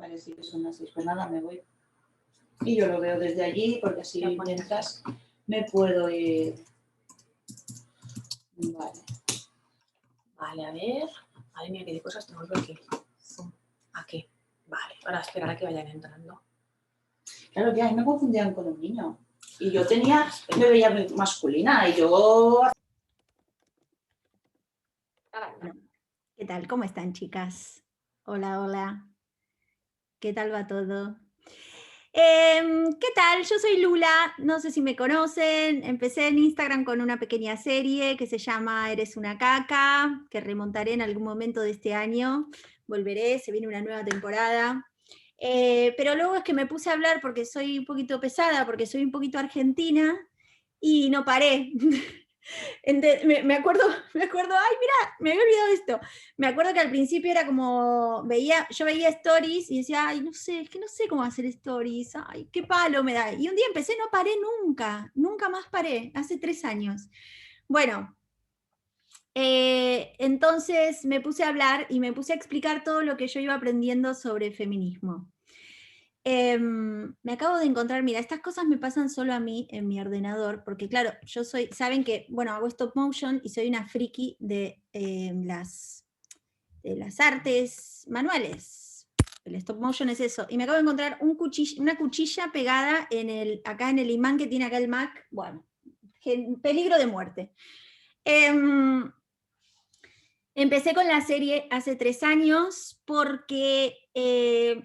Vale, sí que son las 6. Pues nada, me voy. Y yo lo veo desde allí, porque así mientras me puedo ir. Vale. Vale, a ver. Madre mía, qué de cosas tengo yo aquí. Aquí. Vale, ahora esperar a que vayan entrando. Claro que a mí me confundían con un niño. Y yo me veía masculina y yo... ¿Qué tal? ¿Cómo están, chicas? Hola, hola. ¿Qué tal va todo? ¿Qué tal? Yo soy Lula, no sé si me conocen. Empecé en Instagram con una pequeña serie que se llama Eres una caca, que remontaré en algún momento de este año. Volveré, se viene una nueva temporada. Pero luego es que me puse a hablar porque soy un poquito pesada, porque soy un poquito argentina y no paré. Me acuerdo, ay, mira, me había olvidado esto. Me acuerdo que al principio era como, yo veía stories y decía, ay, no sé, es que no sé cómo hacer stories, ay, qué palo me da. Y un día empecé, no paré nunca más paré, hace 3 años. Bueno, entonces me puse a hablar y me puse a explicar todo lo que yo iba aprendiendo sobre feminismo. Me acabo de encontrar, mira, estas cosas me pasan solo a mí en mi ordenador, porque claro, saben que, bueno, hago stop motion y soy una friki de las artes manuales. El stop motion es eso. Y me acabo de encontrar una cuchilla pegada acá en el imán que tiene acá el Mac. Bueno, peligro de muerte. Empecé con la serie hace 3 años porque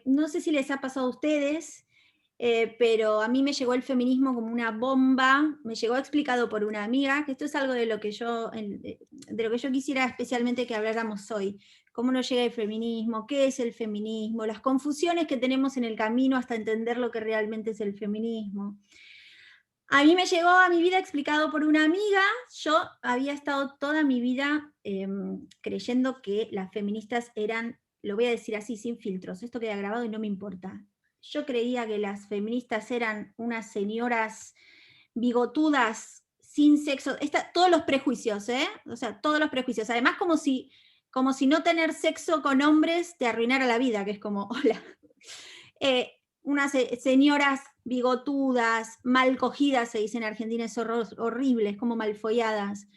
no sé si les ha pasado a ustedes, pero a mí me llegó el feminismo como una bomba, me llegó explicado por una amiga, que esto es algo de lo que yo quisiera especialmente que habláramos hoy. Cómo nos llega el feminismo, qué es el feminismo, las confusiones que tenemos en el camino hasta entender lo que realmente es el feminismo. A mí me llegó a mi vida explicado por una amiga. Yo había estado toda mi vida creyendo que las feministas eran, lo voy a decir así, sin filtros, esto queda grabado y no me importa. Yo creía que las feministas eran unas señoras bigotudas, sin sexo, todos los prejuicios, o sea, todos los prejuicios. Además, como si no tener sexo con hombres te arruinara la vida, que es como, hola. Unas señoras bigotudas, mal cogidas, se dice en Argentina, es horribles, como malfolladas,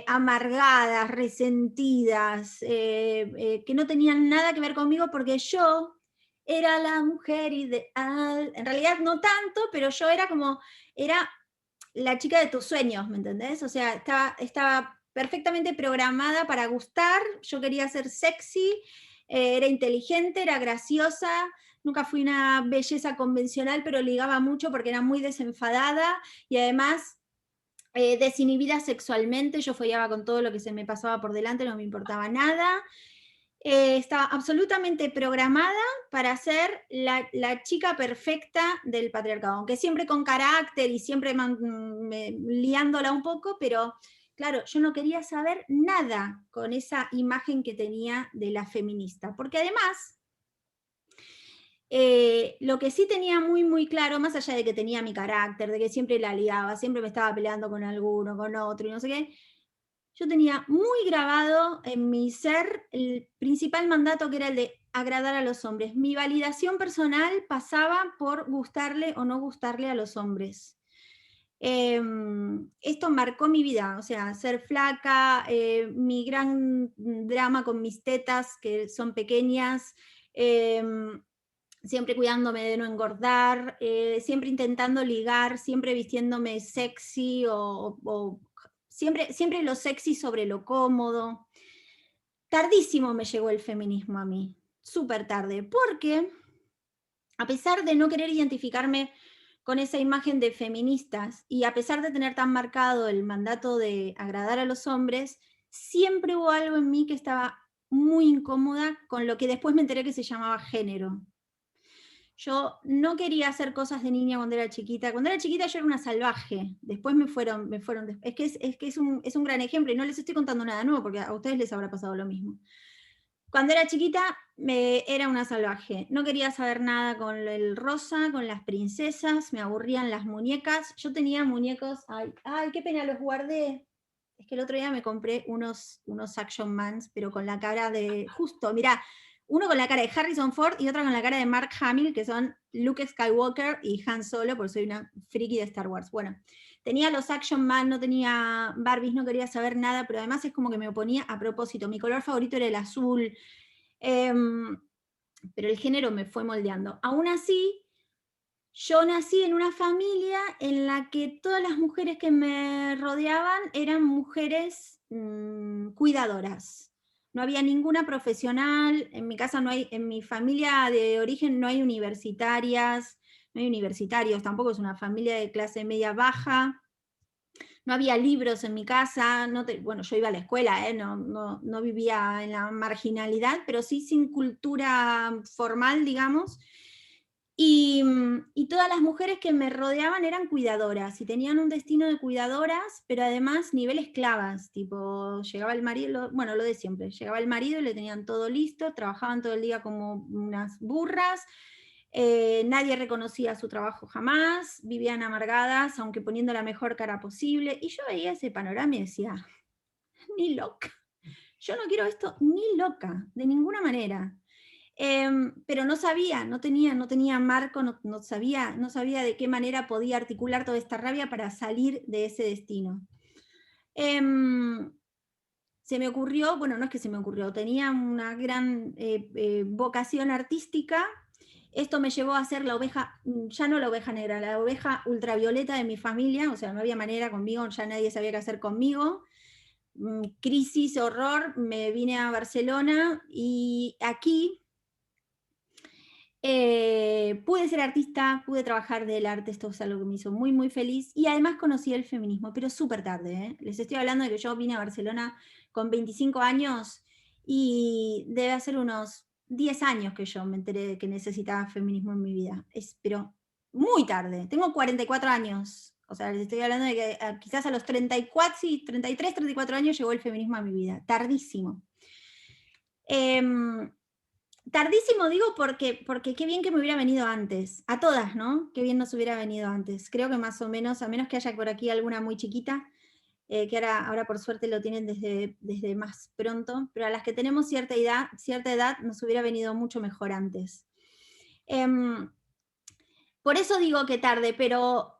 amargadas, resentidas, que no tenían nada que ver conmigo porque yo era la mujer ideal. En realidad no tanto, pero yo era la chica de tus sueños, ¿me entendés? O sea, estaba perfectamente programada para gustar, yo quería ser sexy, era inteligente, era graciosa. Nunca fui una belleza convencional, pero ligaba mucho porque era muy desenfadada y además desinhibida sexualmente. Yo follaba con todo lo que se me pasaba por delante, no me importaba nada. Estaba absolutamente programada para ser la chica perfecta del patriarcado, aunque siempre con carácter y siempre liándola un poco, pero claro, yo no quería saber nada con esa imagen que tenía de la feminista, porque además lo que sí tenía muy, muy claro, más allá de que tenía mi carácter, de que siempre la liaba, siempre me estaba peleando con alguno, con otro y no sé qué, yo tenía muy grabado en mi ser el principal mandato que era el de agradar a los hombres. Mi validación personal pasaba por gustarle o no gustarle a los hombres. Esto marcó mi vida, o sea, ser flaca, mi gran drama con mis tetas, que son pequeñas, siempre cuidándome de no engordar, siempre intentando ligar, siempre vistiéndome sexy o siempre lo sexy sobre lo cómodo. Tardísimo me llegó el feminismo a mí, súper tarde, porque a pesar de no querer identificarme con esa imagen de feministas y a pesar de tener tan marcado el mandato de agradar a los hombres, siempre hubo algo en mí que estaba muy incómoda con lo que después me enteré que se llamaba género. Yo no quería hacer cosas de niña cuando era chiquita. Cuando era chiquita yo era una salvaje. Después me fueron es que es un gran ejemplo y no les estoy contando nada nuevo porque a ustedes les habrá pasado lo mismo. Cuando era chiquita era una salvaje. No quería saber nada con el rosa, con las princesas, me aburrían las muñecas. Yo tenía muñecos, ay, qué pena, los guardé. Es que el otro día me compré unos Action Mans, pero con la cara de, justo, mirá, uno con la cara de Harrison Ford y otro con la cara de Mark Hamill, que son Luke Skywalker y Han Solo, porque soy una friki de Star Wars. Bueno, tenía los Action Man, no tenía Barbies, no quería saber nada, pero además es como que me oponía a propósito. Mi color favorito era el azul, pero el género me fue moldeando. Aún así, yo nací en una familia en la que todas las mujeres que me rodeaban eran mujeres cuidadoras. No había ninguna profesional, en mi casa no hay, en mi familia de origen no hay universitarias, no hay universitarios, tampoco es una familia de clase media baja. No había libros en mi casa, bueno, yo iba a la escuela, no vivía en la marginalidad, pero sí sin cultura formal, digamos. Y todas las mujeres que me rodeaban eran cuidadoras, y tenían un destino de cuidadoras, pero además nivel esclavas, tipo, llegaba el marido, bueno, lo de siempre, llegaba el marido y le tenían todo listo, trabajaban todo el día como unas burras, nadie reconocía su trabajo jamás, vivían amargadas, aunque poniendo la mejor cara posible, y yo veía ese panorama y decía, ni loca, yo no quiero esto ni loca, de ninguna manera. Pero no sabía, no tenía marco, no sabía de qué manera podía articular toda esta rabia para salir de ese destino. Se me ocurrió, bueno, no es que se me ocurrió, tenía una gran vocación artística. Esto me llevó a ser la oveja, ya no la oveja negra, la oveja ultravioleta de mi familia, o sea, no había manera conmigo, ya nadie sabía qué hacer conmigo. Crisis, horror, me vine a Barcelona y aquí pude ser artista, pude trabajar del arte, esto es algo que me hizo muy, muy feliz, y además conocí el feminismo, pero súper tarde, ¿eh? Les estoy hablando de que yo vine a Barcelona con 25 años, y debe hacer unos 10 años que yo me enteré de que necesitaba feminismo en mi vida, pero muy tarde, tengo 44 años, o sea, les estoy hablando de que quizás a los 34, sí, 33, 34 años llegó el feminismo a mi vida, tardísimo. Tardísimo digo porque qué bien que me hubiera venido antes, a todas, ¿no? Qué bien nos hubiera venido antes. Creo que más o menos, a menos que haya por aquí alguna muy chiquita, que ahora por suerte lo tienen desde más pronto, pero a las que tenemos cierta edad nos hubiera venido mucho mejor antes. Por eso digo que tarde, pero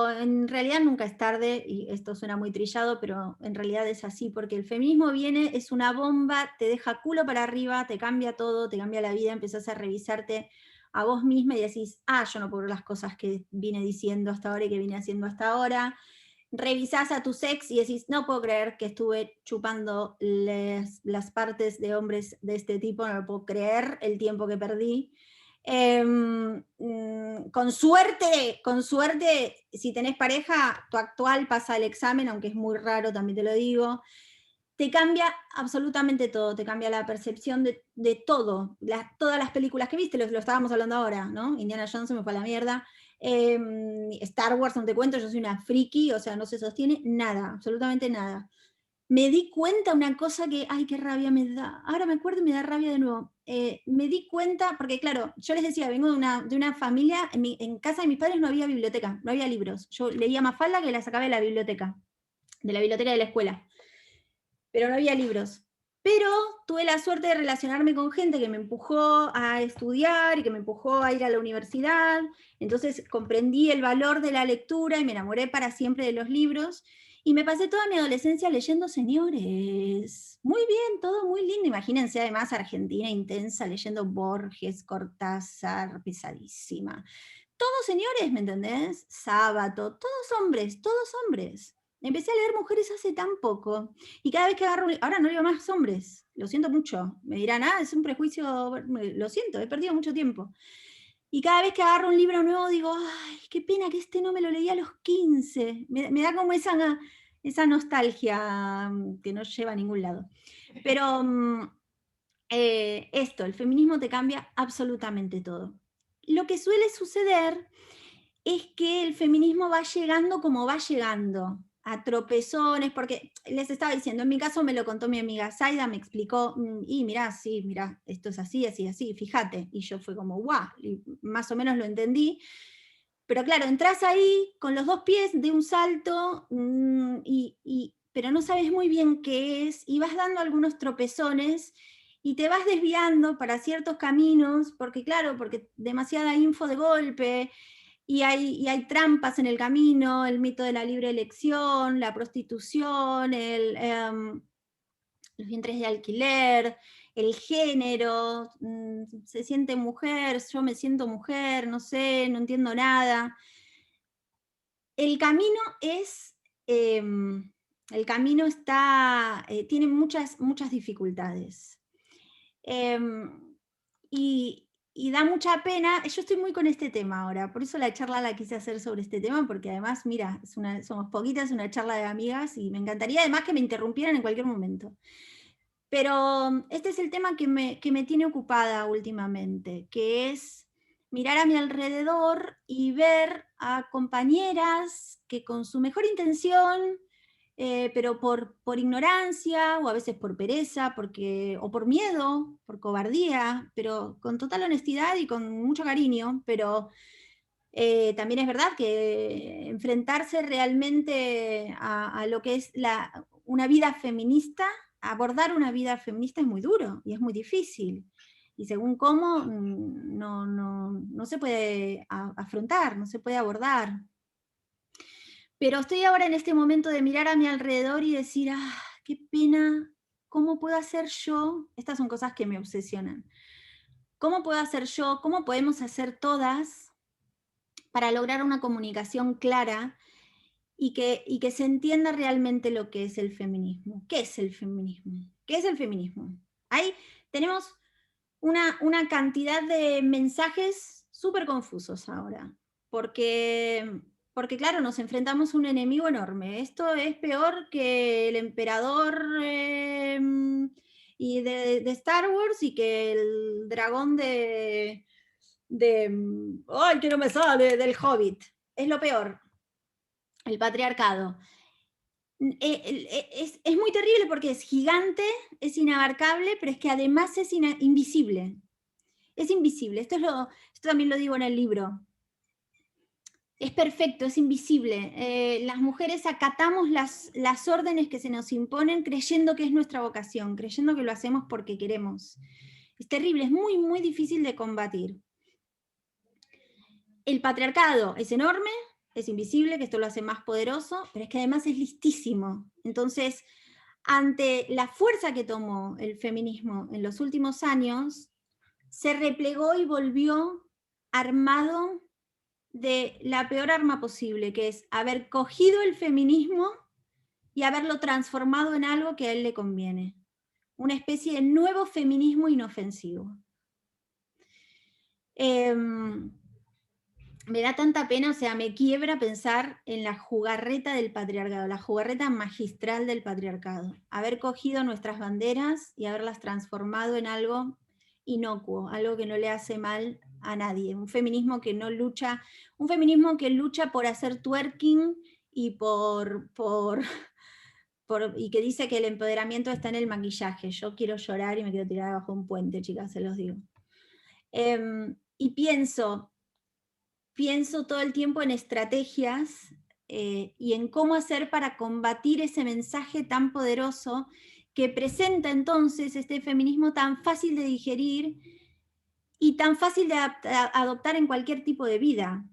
en realidad nunca es tarde, y esto suena muy trillado, pero en realidad es así, porque el feminismo viene, es una bomba, te deja culo para arriba, te cambia todo, te cambia la vida, empezás a revisarte a vos misma y decís, yo no puedo ver las cosas que vine diciendo hasta ahora y que vine haciendo hasta ahora. Revisás a tu sex y decís, no puedo creer que estuve chupando las partes de hombres de este tipo, no lo puedo creer, el tiempo que perdí. Con suerte, si tenés pareja, tu actual pasa el examen, aunque es muy raro, también te lo digo. Te cambia absolutamente todo, te cambia la percepción de todo. Todas las películas que viste, lo estábamos hablando ahora, ¿no? Indiana Jones me fue a la mierda. Star Wars, no te cuento, yo soy una friki, o sea, no se sostiene nada, absolutamente nada. Me di cuenta una cosa que, ay, qué rabia me da. Ahora me acuerdo y me da rabia de nuevo. Me di cuenta, porque claro, yo les decía, vengo de una familia, en casa de mis padres no había biblioteca, no había libros. Yo leía Mafalda, que la sacaba de la biblioteca de la escuela, pero no había libros. Pero tuve la suerte de relacionarme con gente que me empujó a estudiar y que me empujó a ir a la universidad. Entonces comprendí el valor de la lectura y me enamoré para siempre de los libros. Y me pasé toda mi adolescencia leyendo señores. Muy bien, todo muy lindo. Imagínense además Argentina intensa, leyendo Borges, Cortázar, pesadísima. Todos señores, ¿me entendés? Sábato, todos hombres, todos hombres. Empecé a leer mujeres hace tan poco, y cada vez que agarro, ahora no leo más hombres, lo siento mucho, me dirán, es un prejuicio, lo siento, he perdido mucho tiempo. Y cada vez que agarro un libro nuevo digo, ay, qué pena que este no me lo leí a los 15, me da como esa nostalgia que no lleva a ningún lado. Pero el feminismo te cambia absolutamente todo. Lo que suele suceder es que el feminismo va llegando como va llegando, a tropezones, porque les estaba diciendo, en mi caso me lo contó mi amiga Zaida, me explicó, y mirá, sí, mirá, esto es así, así, así, fíjate, y yo fue como, guau, y más o menos lo entendí, pero claro, entras ahí con los dos pies de un salto, pero no sabes muy bien qué es, y vas dando algunos tropezones, y te vas desviando para ciertos caminos, porque claro, porque demasiada info de golpe, y hay trampas en el camino, el mito de la libre elección, la prostitución, los vientres de alquiler, el género, se siente mujer, yo me siento mujer, no sé, no entiendo nada. El camino tiene muchas dificultades. Y da mucha pena, yo estoy muy con este tema ahora, por eso la charla la quise hacer sobre este tema, porque además, mira, somos poquitas, es una charla de amigas, y me encantaría además que me interrumpieran en cualquier momento. Pero este es el tema que me tiene ocupada últimamente, que es mirar a mi alrededor y ver a compañeras que con su mejor intención, pero por ignorancia, o a veces por pereza, o por miedo, por cobardía, pero con total honestidad y con mucho cariño, pero también es verdad que enfrentarse realmente a lo que es una vida feminista, abordar una vida feminista es muy duro y es muy difícil. Y según cómo, no se puede afrontar, no se puede abordar. Pero estoy ahora en este momento de mirar a mi alrededor y decir, qué pena, ¿cómo puedo hacer yo? Estas son cosas que me obsesionan. ¿Cómo puedo hacer yo? ¿Cómo podemos hacer todas para lograr una comunicación clara y que se entienda realmente lo que es el feminismo? ¿Qué es el feminismo? ¿Qué es el feminismo? Ahí tenemos una cantidad de mensajes súper confusos ahora, porque claro, nos enfrentamos a un enemigo enorme. Esto es peor que el emperador y de Star Wars, y que el dragón ¡ay, que no me sale! Del Hobbit. Es lo peor, el patriarcado. Es muy terrible porque es gigante, es inabarcable, pero es que además es invisible. Es invisible. Esto también lo digo en el libro. Es perfecto, es invisible. Las mujeres acatamos las órdenes que se nos imponen creyendo que es nuestra vocación, creyendo que lo hacemos porque queremos. Es terrible, es muy, muy difícil de combatir. El patriarcado es enorme, es invisible, que esto lo hace más poderoso, pero es que además es listísimo. Entonces, ante la fuerza que tomó el feminismo en los últimos años, se replegó y volvió armado de la peor arma posible, que es haber cogido el feminismo y haberlo transformado en algo que a él le conviene. Una especie de nuevo feminismo inofensivo. Me da tanta pena, o sea, me quiebra pensar en la jugarreta del patriarcado, la jugarreta magistral del patriarcado. Haber cogido nuestras banderas y haberlas transformado en algo inocuo, algo que no le hace mal a nadie. Un feminismo que no lucha, un feminismo que lucha por hacer twerking y y que dice que el empoderamiento está en el maquillaje. Yo quiero llorar y me quiero tirar abajo un puente, chicas, se los digo. Y pienso todo el tiempo en estrategias y en cómo hacer para combatir ese mensaje tan poderoso que presenta entonces este feminismo tan fácil de digerir y tan fácil de adoptar en cualquier tipo de vida.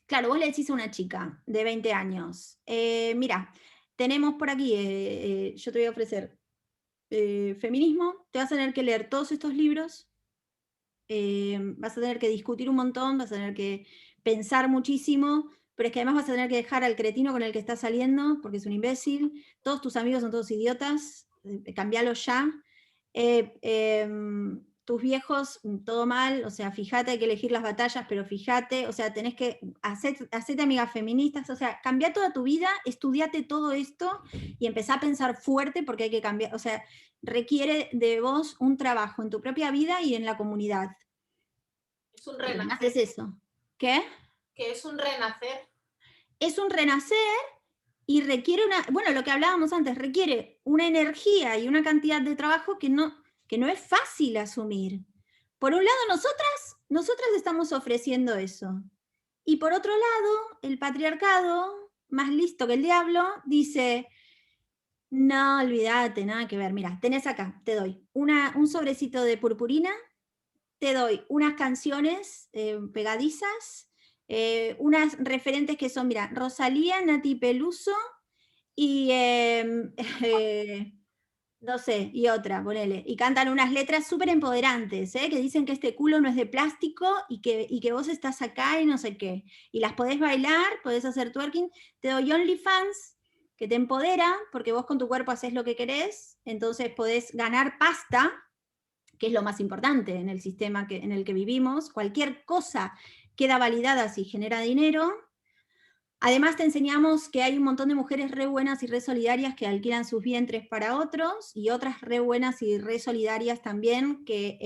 Claro, vos le decís a una chica de 20 años, mira, tenemos por aquí, yo te voy a ofrecer feminismo, te vas a tener que leer todos estos libros, vas a tener que discutir un montón, vas a tener que pensar muchísimo, pero es que además vas a tener que dejar al cretino con el que estás saliendo, porque es un imbécil, todos tus amigos son todos idiotas, cambialo ya, tus viejos, todo mal, o sea, fíjate, hay que elegir las batallas, pero fíjate, o sea, tenés que hacerte amigas feministas, o sea, cambia toda tu vida, estudiate todo esto y empezá a pensar fuerte, porque hay que cambiar, o sea, requiere de vos un trabajo en tu propia vida y en la comunidad. Es un renacer. Además es eso. ¿Qué? Que es un renacer. Es un renacer y requiere bueno, lo que hablábamos antes, requiere una energía y una cantidad de trabajo que no es fácil asumir. Por un lado, nosotras estamos ofreciendo eso. Y por otro lado, el patriarcado, más listo que el diablo, dice, No, olvídate, nada que ver. Mira, tenés acá, te doy un sobrecito de purpurina, te doy unas canciones pegadizas, unas referentes que son, mira, Rosalía, Nati Peluso y no sé, y otra, ponele. Y cantan unas letras súper empoderantes, que dicen que este culo no es de plástico y que vos estás acá y no sé qué. Y las podés bailar, podés hacer twerking. Te doy OnlyFans, que te empodera, porque vos con tu cuerpo haces lo que querés, entonces podés ganar pasta, que es lo más importante en el sistema en el que vivimos. Cualquier cosa queda validada si genera dinero. Además te enseñamos que hay un montón de mujeres re buenas y re solidarias que alquilan sus vientres para otros, y otras re buenas y re solidarias también que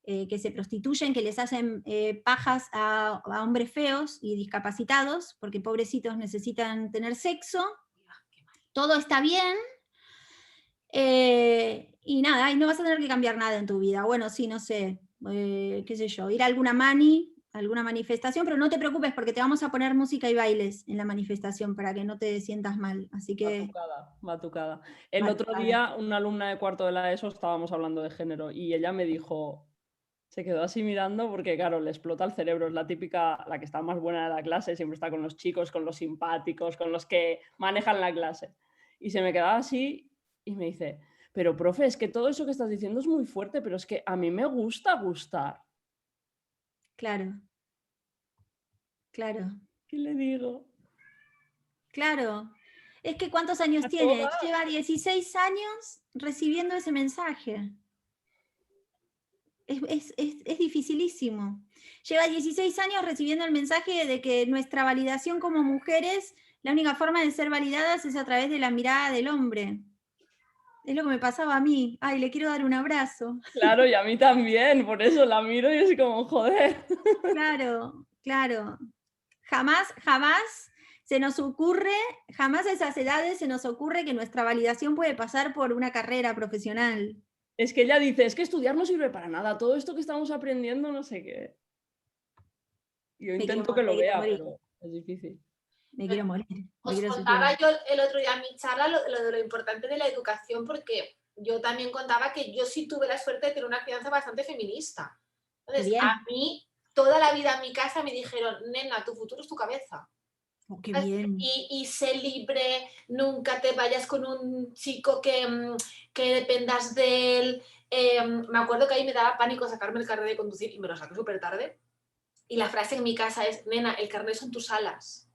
se prostituyen, que les hacen pajas a hombres feos y discapacitados, porque pobrecitos necesitan tener sexo. Todo está bien. Y nada, y no vas a tener que cambiar nada en tu vida. Bueno, sí, no sé, qué sé yo, ir a alguna alguna manifestación, pero no te preocupes porque te vamos a poner música y bailes en la manifestación para que no te sientas mal. Así que... Batucada, batucada. El Batucada. otro día, una alumna de cuarto de la ESO, estábamos hablando de género y ella me dijo, se quedó así mirando porque, claro, le explota el cerebro. Es la típica, la que está más buena de la clase, siempre está con los chicos, con los simpáticos, con los que manejan la clase. Y se me quedaba así y me dice, pero profe, es que todo eso que estás diciendo es muy fuerte, pero es que a mí me gusta gustar. Claro. Claro. ¿Qué le digo? Claro. Es que ¿cuántos años A tiene? todas. Lleva 16 años recibiendo ese mensaje. Es dificilísimo. Lleva 16 años recibiendo el mensaje de que nuestra validación como mujeres, la única forma de ser validadas es a través de la mirada del hombre. Es lo que me pasaba a mí. Ay, le quiero dar un abrazo. Claro, y a mí también, por eso la miro y es como, joder. Claro, claro. Jamás se nos ocurre, jamás a esas edades se nos ocurre que nuestra validación puede pasar por una carrera profesional. Es que ella dice, es que estudiar no sirve para nada, todo esto que estamos aprendiendo no sé qué. Yo intento que lo vea, pero es difícil. Me quiero morir. Os contaba yo el otro día en mi charla lo de lo importante de la educación, porque yo también contaba que yo sí tuve la suerte de tener una crianza bastante feminista. Entonces, a mí, toda la vida en mi casa me dijeron, nena, tu futuro es tu cabeza. Oh, qué bien. Y sé libre, nunca te vayas con un chico que dependas de él. Me acuerdo que ahí me daba pánico sacarme el carnet de conducir y me lo saqué súper tarde. Y la frase en mi casa es, nena, el carnet son tus alas.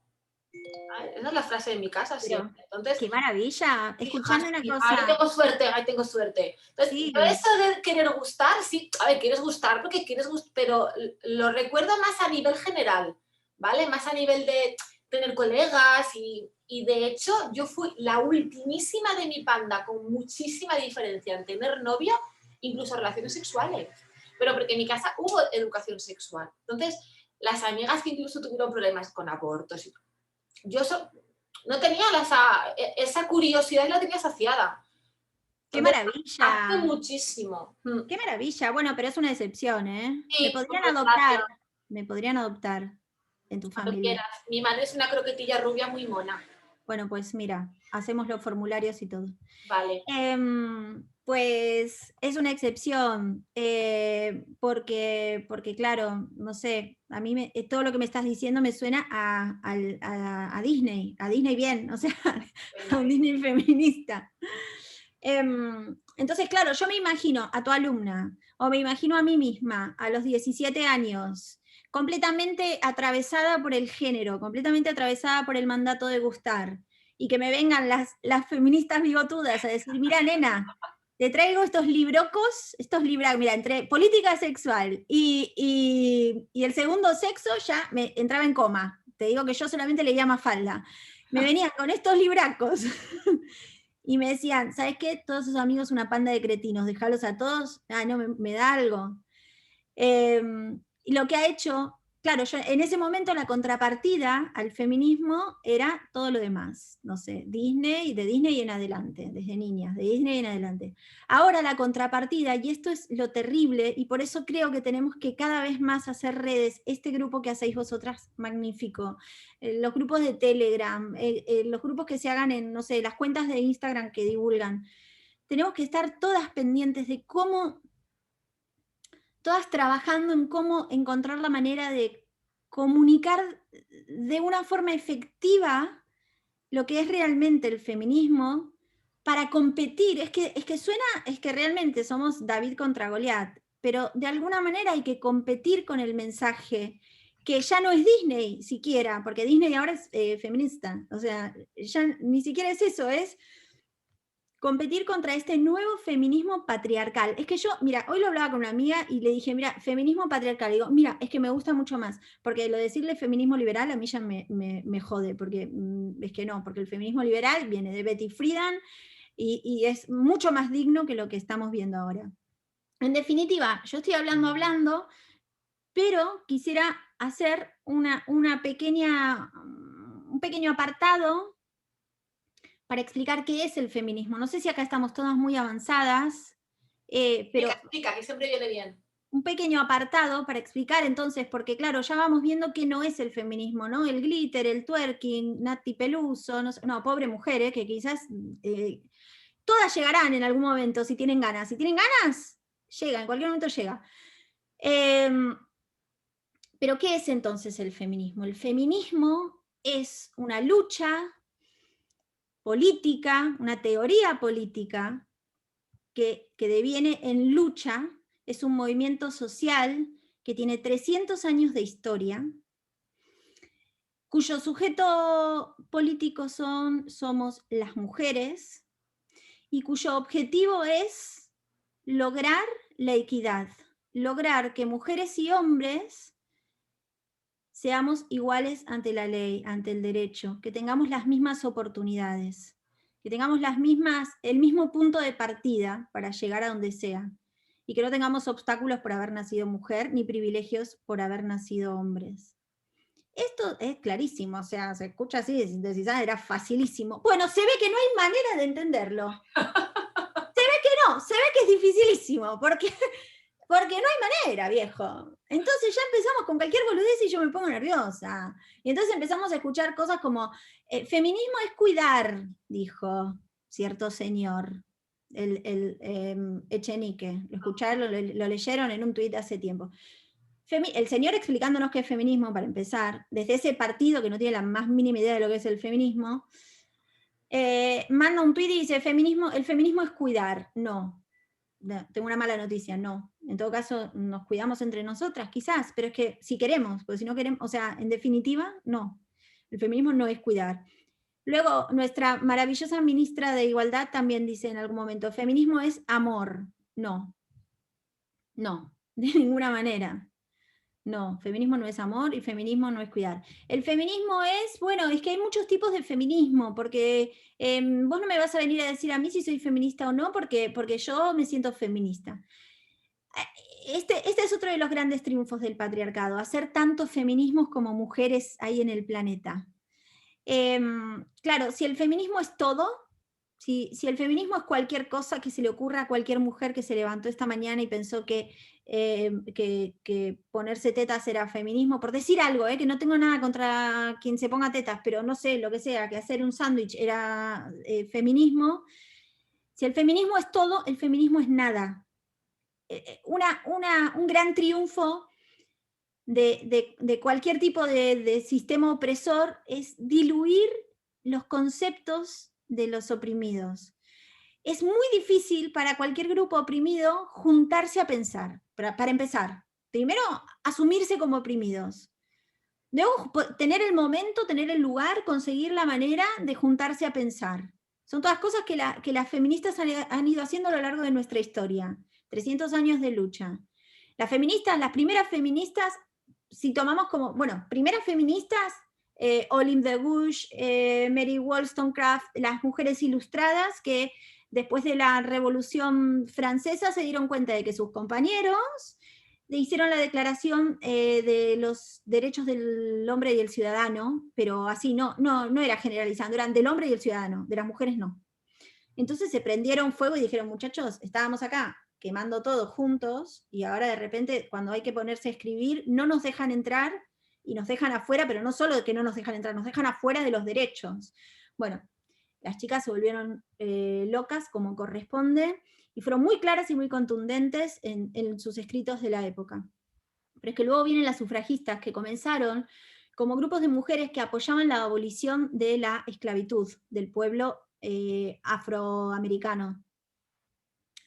Esa es la frase de mi casa, sí. Entonces, ¡qué maravilla! Escuchame una cosa. Ahí tengo suerte. Entonces, Sí. eso de querer gustar, sí, a ver, quieres gustar porque quieres gustar, pero lo recuerdo más a nivel general, ¿vale? Más a nivel de tener colegas y de hecho yo fui la ultimísima de mi panda con muchísima diferencia en tener novio, incluso relaciones sexuales. Pero porque en mi casa hubo educación sexual. Entonces, las amigas que incluso tuvieron problemas con abortos, yo no tenía esa curiosidad, la tenía saciada. ¡Qué maravilla! Hace muchísimo. ¡Qué maravilla! Bueno, pero es una excepción, ¿eh? Sí, me podrían adoptar en tu familia. Mi madre es una croquetilla rubia muy mona. Bueno, pues mira, hacemos los formularios y todo. Vale. Pues es una excepción, porque claro, no sé, a mí todo lo que me estás diciendo me suena a Disney bien, o sea, a un Disney feminista. Entonces, claro, yo me imagino a tu alumna, o me imagino a mí misma, a los 17 años, completamente atravesada por el género, completamente atravesada por el mandato de gustar, y que me vengan las feministas bigotudas a decir, mira, nena, te traigo estos librocos, mira, entre política sexual y el segundo sexo ya me entraba en coma. Te digo que yo solamente leía Mafalda. Me venían con estos libracos y me decían, ¿sabes qué? Todos sus amigos una panda de cretinos, dejalos a todos, no, me da algo. Y lo que ha hecho claro, yo en ese momento la contrapartida al feminismo era todo lo demás, no sé, Disney, de Disney en adelante, desde niñas, de Disney en adelante. Ahora la contrapartida, y esto es lo terrible, y por eso creo que tenemos que cada vez más hacer redes, este grupo que hacéis vosotras, magnífico, los grupos de Telegram, los grupos que se hagan en, no sé, las cuentas de Instagram que divulgan, tenemos que estar todas pendientes de cómo, todas trabajando en cómo encontrar la manera de comunicar de una forma efectiva lo que es realmente el feminismo para competir. Es que suena, es que realmente somos David contra Goliat, pero de alguna manera hay que competir con el mensaje, que ya no es Disney siquiera, porque Disney ahora es feminista, o sea, ya ni siquiera es eso, es competir contra este nuevo feminismo patriarcal. Es que yo, mira, hoy lo hablaba con una amiga y le dije, mira, feminismo patriarcal. Y digo, mira, es que me gusta mucho más, porque lo de decirle feminismo liberal a mí ya me jode, porque es que no, porque el feminismo liberal viene de Betty Friedan y es mucho más digno que lo que estamos viendo ahora. En definitiva, yo estoy hablando, pero quisiera hacer un pequeño apartado para explicar qué es el feminismo. No sé si acá estamos todas muy avanzadas, pero Explica, que siempre viene bien. un pequeño apartado para explicar entonces, porque claro, ya vamos viendo qué no es el feminismo, ¿no? El glitter, el twerking, Nati Peluso, no, pobre mujer, que quizás todas llegarán en algún momento si tienen ganas. Si tienen ganas, llega, en cualquier momento llega. Pero ¿qué es entonces el feminismo? El feminismo es una lucha política, una teoría política que deviene en lucha, es un movimiento social que tiene 300 años de historia, cuyo sujeto político somos las mujeres, y cuyo objetivo es lograr la equidad, lograr que mujeres y hombres seamos iguales ante la ley, ante el derecho, que tengamos las mismas oportunidades, que tengamos el mismo punto de partida para llegar a donde sea, y que no tengamos obstáculos por haber nacido mujer, ni privilegios por haber nacido hombres. Esto es clarísimo, o sea, se escucha así, decís, era facilísimo. Bueno, se ve que no hay manera de entenderlo. Se ve que es dificilísimo, porque no hay manera, viejo. Entonces ya empezamos con cualquier boludez y yo me pongo nerviosa. Y entonces empezamos a escuchar cosas como, feminismo es cuidar, dijo cierto señor, el Echenique. Lo escucharon, lo leyeron en un tuit hace tiempo. El señor explicándonos qué es feminismo, para empezar, desde ese partido que no tiene la más mínima idea de lo que es el feminismo, manda un tuit y dice, el feminismo es cuidar. No, tengo una mala noticia, no. En todo caso, nos cuidamos entre nosotras, quizás, pero es que si queremos, porque si no queremos, o sea, en definitiva, no. El feminismo no es cuidar. Luego, nuestra maravillosa ministra de Igualdad también dice en algún momento, feminismo es amor. No, de ninguna manera. No, feminismo no es amor y feminismo no es cuidar. El feminismo es, bueno, es que hay muchos tipos de feminismo, porque vos no me vas a venir a decir a mí si soy feminista o no, porque yo me siento feminista. Este es otro de los grandes triunfos del patriarcado, hacer tantos feminismos como mujeres hay en el planeta. Claro, si el feminismo es todo, si el feminismo es cualquier cosa que se le ocurra a cualquier mujer que se levantó esta mañana y pensó que ponerse tetas era feminismo, por decir algo, que no tengo nada contra quien se ponga tetas, pero no sé, lo que sea, que hacer un sándwich era feminismo. Si el feminismo es todo, el feminismo es nada. Un gran triunfo de cualquier tipo de sistema opresor es diluir los conceptos de los oprimidos. Es muy difícil para cualquier grupo oprimido juntarse a pensar, para empezar. Primero, asumirse como oprimidos. Luego, tener el momento, tener el lugar, conseguir la manera de juntarse a pensar. Son todas cosas que las feministas han ido haciendo a lo largo de nuestra historia. 300 años de lucha. Las primeras feministas, si tomamos como, bueno, primeras feministas, Olympe de Gouges, Mary Wollstonecraft, las mujeres ilustradas que después de la Revolución Francesa se dieron cuenta de que sus compañeros hicieron la declaración de los derechos del hombre y el ciudadano, pero así no era generalizando, eran del hombre y el ciudadano, de las mujeres no. Entonces se prendieron fuego y dijeron, muchachos, estábamos acá quemando todos juntos, y ahora de repente cuando hay que ponerse a escribir, no nos dejan entrar, y nos dejan afuera, pero no solo de que no nos dejan entrar, nos dejan afuera de los derechos. Bueno, las chicas se volvieron locas como corresponde, y fueron muy claras y muy contundentes en sus escritos de la época. Pero es que luego vienen las sufragistas, que comenzaron como grupos de mujeres que apoyaban la abolición de la esclavitud del pueblo afroamericano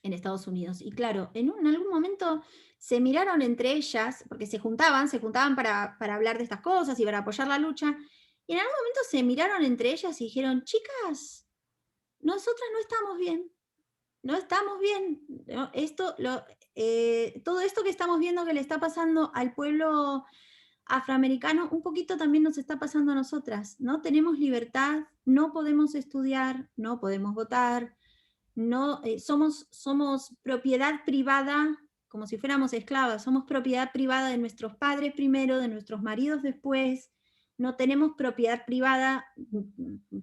en Estados Unidos. Y claro, en algún momento se miraron entre ellas, porque se juntaban para hablar de estas cosas y para apoyar la lucha, y en algún momento se miraron entre ellas y dijeron, chicas, nosotras no estamos bien, no estamos bien, ¿no? Todo esto que estamos viendo que le está pasando al pueblo afroamericano, un poquito también nos está pasando a nosotras. No tenemos libertad, no podemos estudiar, no podemos votar, no, somos propiedad privada, como si fuéramos esclavas, somos propiedad privada de nuestros padres primero, de nuestros maridos después, no tenemos propiedad privada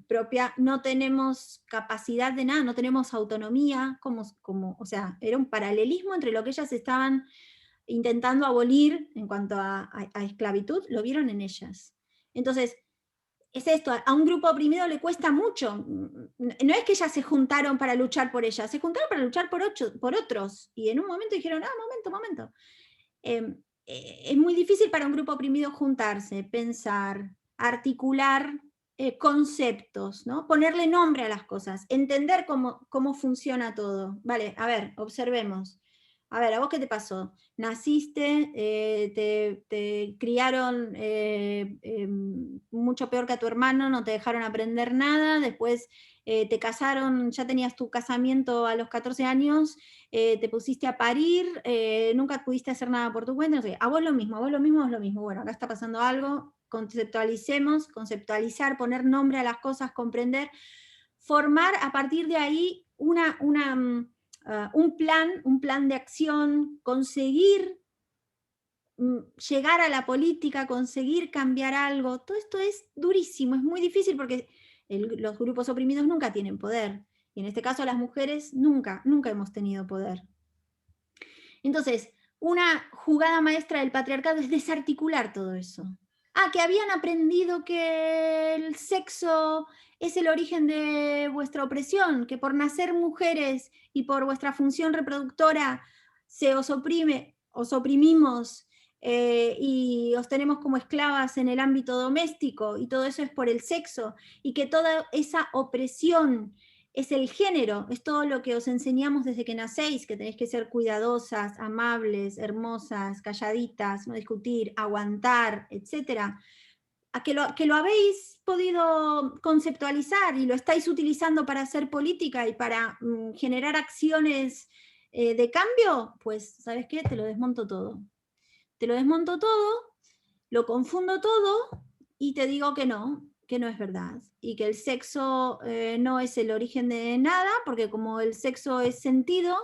propia, no tenemos capacidad de nada, no tenemos autonomía, o sea, era un paralelismo entre lo que ellas estaban intentando abolir en cuanto a esclavitud, lo vieron en ellas. Entonces, es esto, a un grupo oprimido le cuesta mucho. No es que ellas se juntaron para luchar por ellas, se juntaron para luchar por otros. Y en un momento dijeron, momento. Es muy difícil para un grupo oprimido juntarse, pensar, articular conceptos, ¿no? Ponerle nombre a las cosas, entender cómo funciona todo. Vale, a ver, observemos. A ver, ¿a vos qué te pasó? Naciste, te criaron mucho peor que a tu hermano, no te dejaron aprender nada, después te casaron, ya tenías tu casamiento a los 14 años, te pusiste a parir, nunca pudiste hacer nada por tu cuenta, no sé, a vos lo mismo, bueno, acá está pasando algo, conceptualizar, poner nombre a las cosas, comprender, formar a partir de ahí un plan de acción, conseguir llegar a la política, conseguir cambiar algo. Todo esto es durísimo, es muy difícil porque los grupos oprimidos nunca tienen poder. Y en este caso las mujeres nunca hemos tenido poder. Entonces, una jugada maestra del patriarcado es desarticular todo eso. Que habían aprendido que el sexo es el origen de vuestra opresión, que por nacer mujeres y por vuestra función reproductora os oprimimos y os tenemos como esclavas en el ámbito doméstico, y todo eso es por el sexo, y que toda esa opresión es el género, es todo lo que os enseñamos desde que nacéis, que tenéis que ser cuidadosas, amables, hermosas, calladitas, no discutir, aguantar, etc. A que lo habéis podido conceptualizar y lo estáis utilizando para hacer política y para generar acciones de cambio, pues, ¿sabes qué? Te lo desmonto todo. Te lo desmonto todo, lo confundo todo y te digo que no es verdad, y que el sexo no es el origen de nada, porque como el sexo es sentido,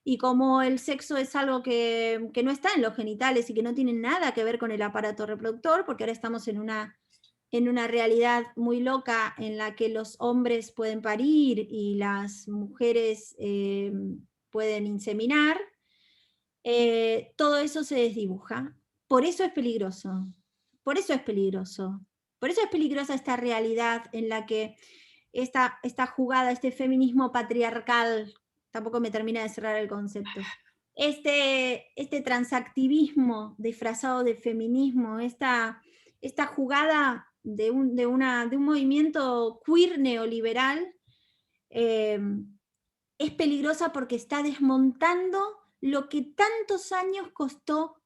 y como el sexo es algo que no está en los genitales y que no tiene nada que ver con el aparato reproductor, porque ahora estamos en una realidad muy loca en la que los hombres pueden parir y las mujeres pueden inseminar, todo eso se desdibuja. Por eso es peligroso. Por eso es peligroso. Por eso es peligrosa esta realidad en la que esta jugada, este feminismo patriarcal, tampoco me termina de cerrar el concepto, este transactivismo disfrazado de feminismo, esta jugada de un movimiento queer neoliberal, es peligrosa porque está desmontando lo que tantos años costó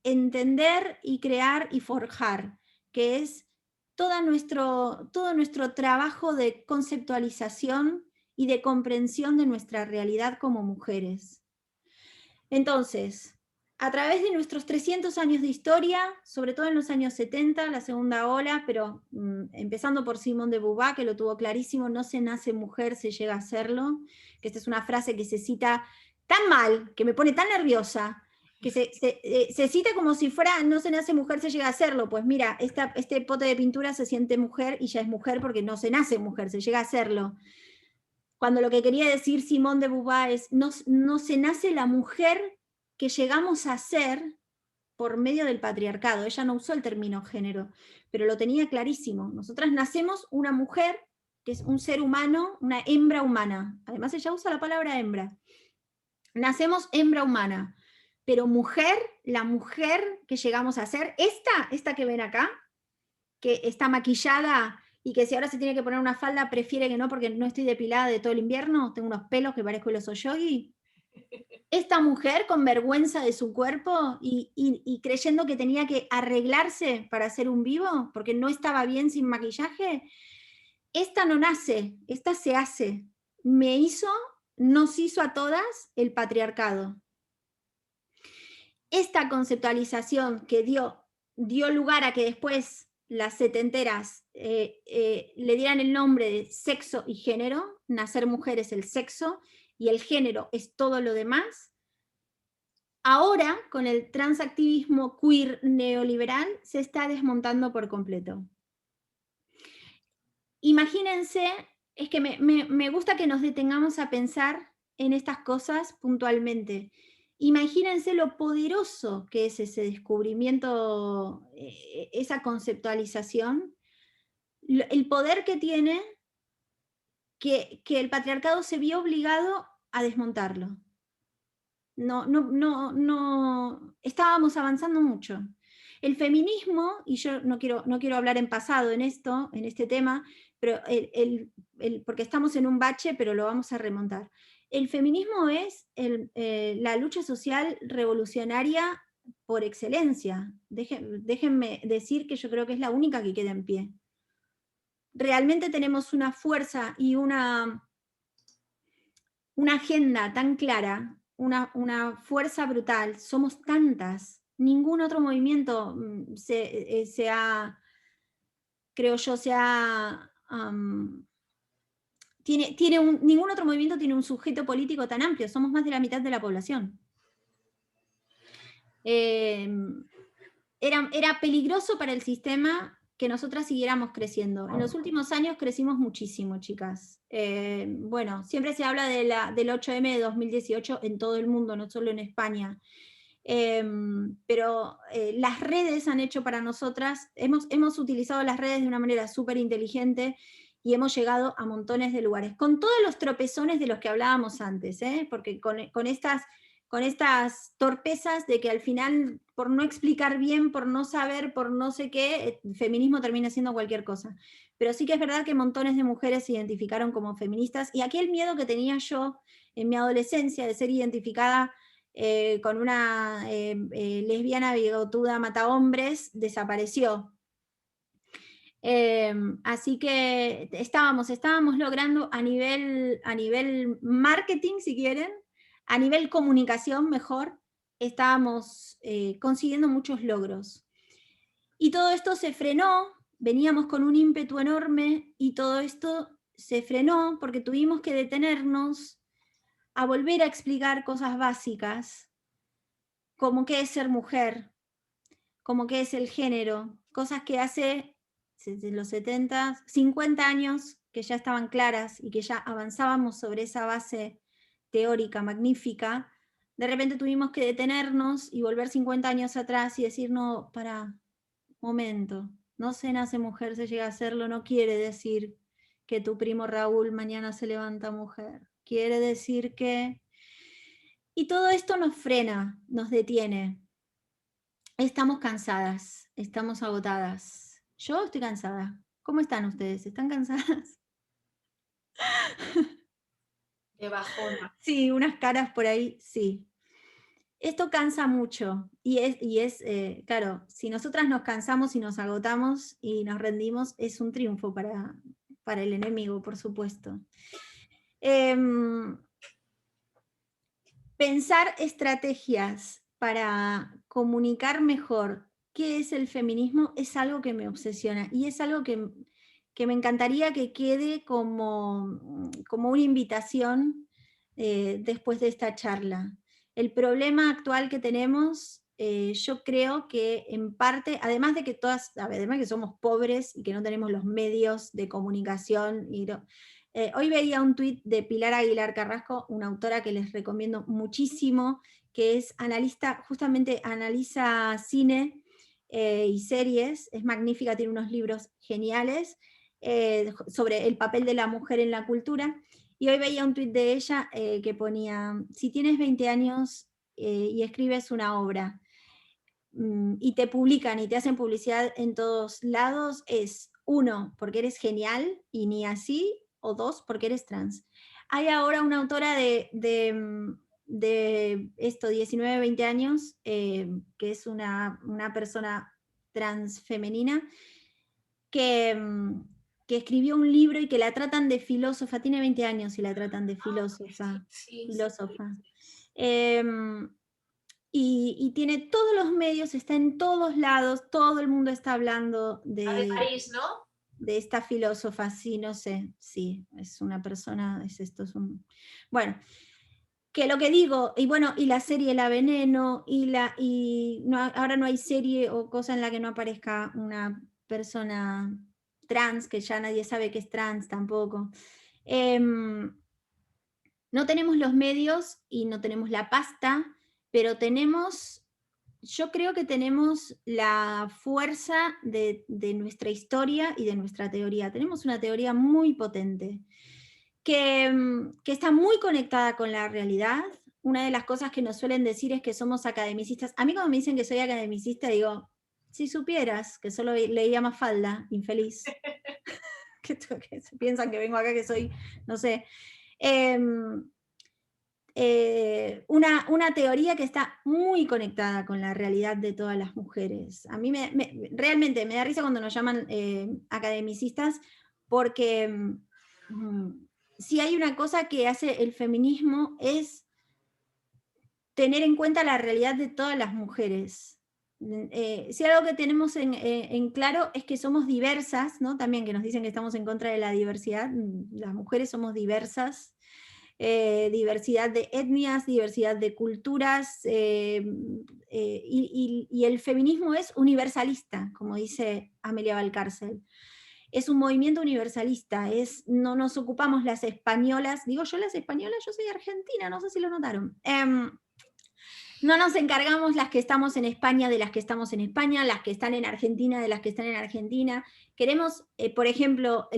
entender y crear y forjar, que es todo nuestro trabajo de conceptualización y de comprensión de nuestra realidad como mujeres. Entonces, a través de nuestros 300 años de historia, sobre todo en los años 70, la segunda ola, pero empezando por Simone de Beauvoir, que lo tuvo clarísimo, no se nace mujer, se llega a serlo, que esta es una frase que se cita tan mal, que me pone tan nerviosa, que se cita como si fuera, no se nace mujer, se llega a hacerlo. Pues mira, este pote de pintura se siente mujer y ya es mujer porque no se nace mujer, se llega a hacerlo. Cuando lo que quería decir Simone de Beauvoir es, no se nace la mujer que llegamos a ser por medio del patriarcado. Ella no usó el término género, pero lo tenía clarísimo. Nosotras nacemos una mujer, que es un ser humano, una hembra humana. Además ella usa la palabra hembra. Nacemos hembra humana, pero mujer, la mujer que llegamos a ser, esta que ven acá, que está maquillada y que si ahora se tiene que poner una falda prefiere que no porque no estoy depilada de todo el invierno, tengo unos pelos que parezco el oso yogi. Esta mujer con vergüenza de su cuerpo y creyendo que tenía que arreglarse para ser un vivo, porque no estaba bien sin maquillaje, esta no nace, esta se hace. Nos hizo a todas el patriarcado. Esta conceptualización que dio lugar a que después las setenteras le dieran el nombre de sexo y género, nacer mujer es el sexo y el género es todo lo demás. Ahora, con el transactivismo queer neoliberal, se está desmontando por completo. Imagínense, es que me gusta que nos detengamos a pensar en estas cosas puntualmente. Imagínense lo poderoso que es ese descubrimiento, esa conceptualización, el poder que tiene que el patriarcado se vio obligado a desmontarlo. No, estábamos avanzando mucho. El feminismo, y yo no quiero hablar en pasado en este tema, pero porque estamos en un bache, pero lo vamos a remontar. El feminismo es la lucha social revolucionaria por excelencia. Déjenme decir que yo creo que es la única que queda en pie. Realmente tenemos una fuerza y una agenda tan clara, una fuerza brutal, somos tantas. Ningún otro movimiento ningún otro movimiento tiene un sujeto político tan amplio, somos más de la mitad de la población. Era peligroso para el sistema que nosotras siguiéramos creciendo. En los últimos años crecimos muchísimo, chicas. Bueno, siempre se habla del 8M de 2018 en todo el mundo, no solo en España. Pero las redes han hecho para nosotras, hemos utilizado las redes de una manera súper inteligente y hemos llegado a montones de lugares, con todos los tropezones de los que hablábamos antes, porque con estas torpezas de que al final, por no explicar bien, por no saber, por no sé qué, el feminismo termina siendo cualquier cosa. Pero sí que es verdad que montones de mujeres se identificaron como feministas, y aquel miedo que tenía yo en mi adolescencia de ser identificada con una lesbiana bigotuda matahombres, desapareció. Así que estábamos logrando a nivel marketing, si quieren, a nivel comunicación mejor, estábamos consiguiendo muchos logros. Y todo esto se frenó, veníamos con un ímpetu enorme y todo esto se frenó porque tuvimos que detenernos a volver a explicar cosas básicas, como qué es ser mujer, como qué es el género, cosas que hace desde los 70, 50 años que ya estaban claras y que ya avanzábamos sobre esa base teórica magnífica. De repente tuvimos que detenernos y volver 50 años atrás y decir, no, para, momento, no se nace mujer, se llega a serlo, no quiere decir que tu primo Raúl mañana se levanta mujer. Quiere decir que... Y todo esto nos frena, nos detiene. Estamos cansadas, estamos agotadas. Yo estoy cansada. ¿Cómo están ustedes? ¿Están cansadas? De bajona. Sí, unas caras por ahí, sí. Esto cansa mucho y es claro, si nosotras nos cansamos y nos agotamos y nos rendimos, es un triunfo para el enemigo, por supuesto. Pensar estrategias para comunicar mejor qué es el feminismo es algo que me obsesiona y es algo que me encantaría que quede como una invitación después de esta charla. El problema actual que tenemos, yo creo que en parte, además de que somos pobres y que no tenemos los medios de comunicación, hoy veía un tuit de Pilar Aguilar Carrasco, una autora que les recomiendo muchísimo, que es analista, justamente analiza cine y series, es magnífica, tiene unos libros geniales sobre el papel de la mujer en la cultura, y hoy veía un tuit de ella que ponía, si tienes 20 años y escribes una obra, y te publican y te hacen publicidad en todos lados, es 1, porque eres genial y ni así, o 2, porque eres trans. Hay ahora una autora de esto, 19, 20 años, que es una persona trans femenina, que escribió un libro y que la tratan de filósofa, tiene 20 años y la tratan de filósofa. Filósofa. Y tiene todos los medios, está en todos lados, todo el mundo está hablando de París, ¿no? De esta filósofa, sí, no sé, sí, es una persona, bueno, que lo que digo, y bueno, y la serie La Veneno, ahora no hay serie o cosa en la que no aparezca una persona trans, que ya nadie sabe que es trans tampoco. No tenemos los medios y no tenemos la pasta, pero yo creo que tenemos la fuerza de nuestra historia y de nuestra teoría. Tenemos una teoría muy potente, que está muy conectada con la realidad. Una de las cosas que nos suelen decir es que somos academicistas. A mí cuando me dicen que soy academicista, digo, si supieras que solo leía Mafalda, infeliz. que se piensan que vengo acá que soy, no sé... una teoría que está muy conectada con la realidad de todas las mujeres. A mí realmente me da risa cuando nos llaman academicistas, porque si hay una cosa que hace el feminismo es tener en cuenta la realidad de todas las mujeres. Si algo que tenemos en claro es que somos diversas, ¿no? También que nos dicen que estamos en contra de la diversidad, las mujeres somos diversas, diversidad de etnias, diversidad de culturas, y el feminismo es universalista, como dice Amelia Valcárcel. Es un movimiento universalista, no nos ocupamos las españolas, digo yo las españolas, yo soy argentina, no sé si lo notaron. No nos encargamos las que estamos en España de las que estamos en España, las que están en Argentina de las que están en Argentina. Queremos, por ejemplo,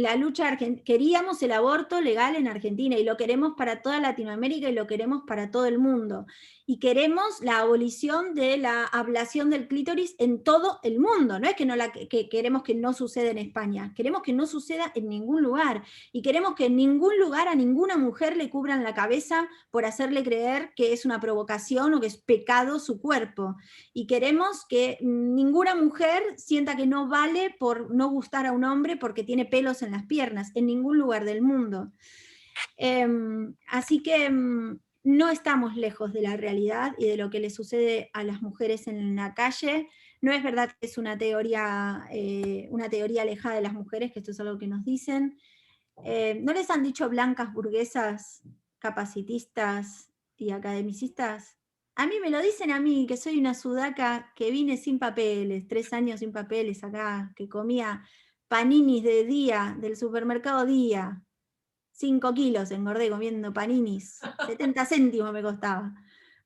queríamos el aborto legal en Argentina y lo queremos para toda Latinoamérica y lo queremos para todo el mundo. Y queremos la abolición de la ablación del clítoris en todo el mundo. No es que queremos que no suceda en España, queremos que no suceda en ningún lugar. Y queremos que en ningún lugar a ninguna mujer le cubran la cabeza por hacerle creer que es una provocación o que es pecado su cuerpo. Y queremos que ninguna mujer sienta que no vale por no gustar a un hombre porque tiene pelos en las piernas, en ningún lugar del mundo. Así que no estamos lejos de la realidad y de lo que le sucede a las mujeres en la calle. No es verdad que es una teoría alejada de las mujeres, que esto es algo que nos dicen. ¿No les han dicho blancas burguesas, capacitistas y academicistas? A mí me lo dicen a mí, que soy una sudaca que vine sin papeles, 3 años sin papeles acá, que comía paninis de día, del supermercado Día. 5 kilos engordé comiendo paninis, 70 céntimos me costaba.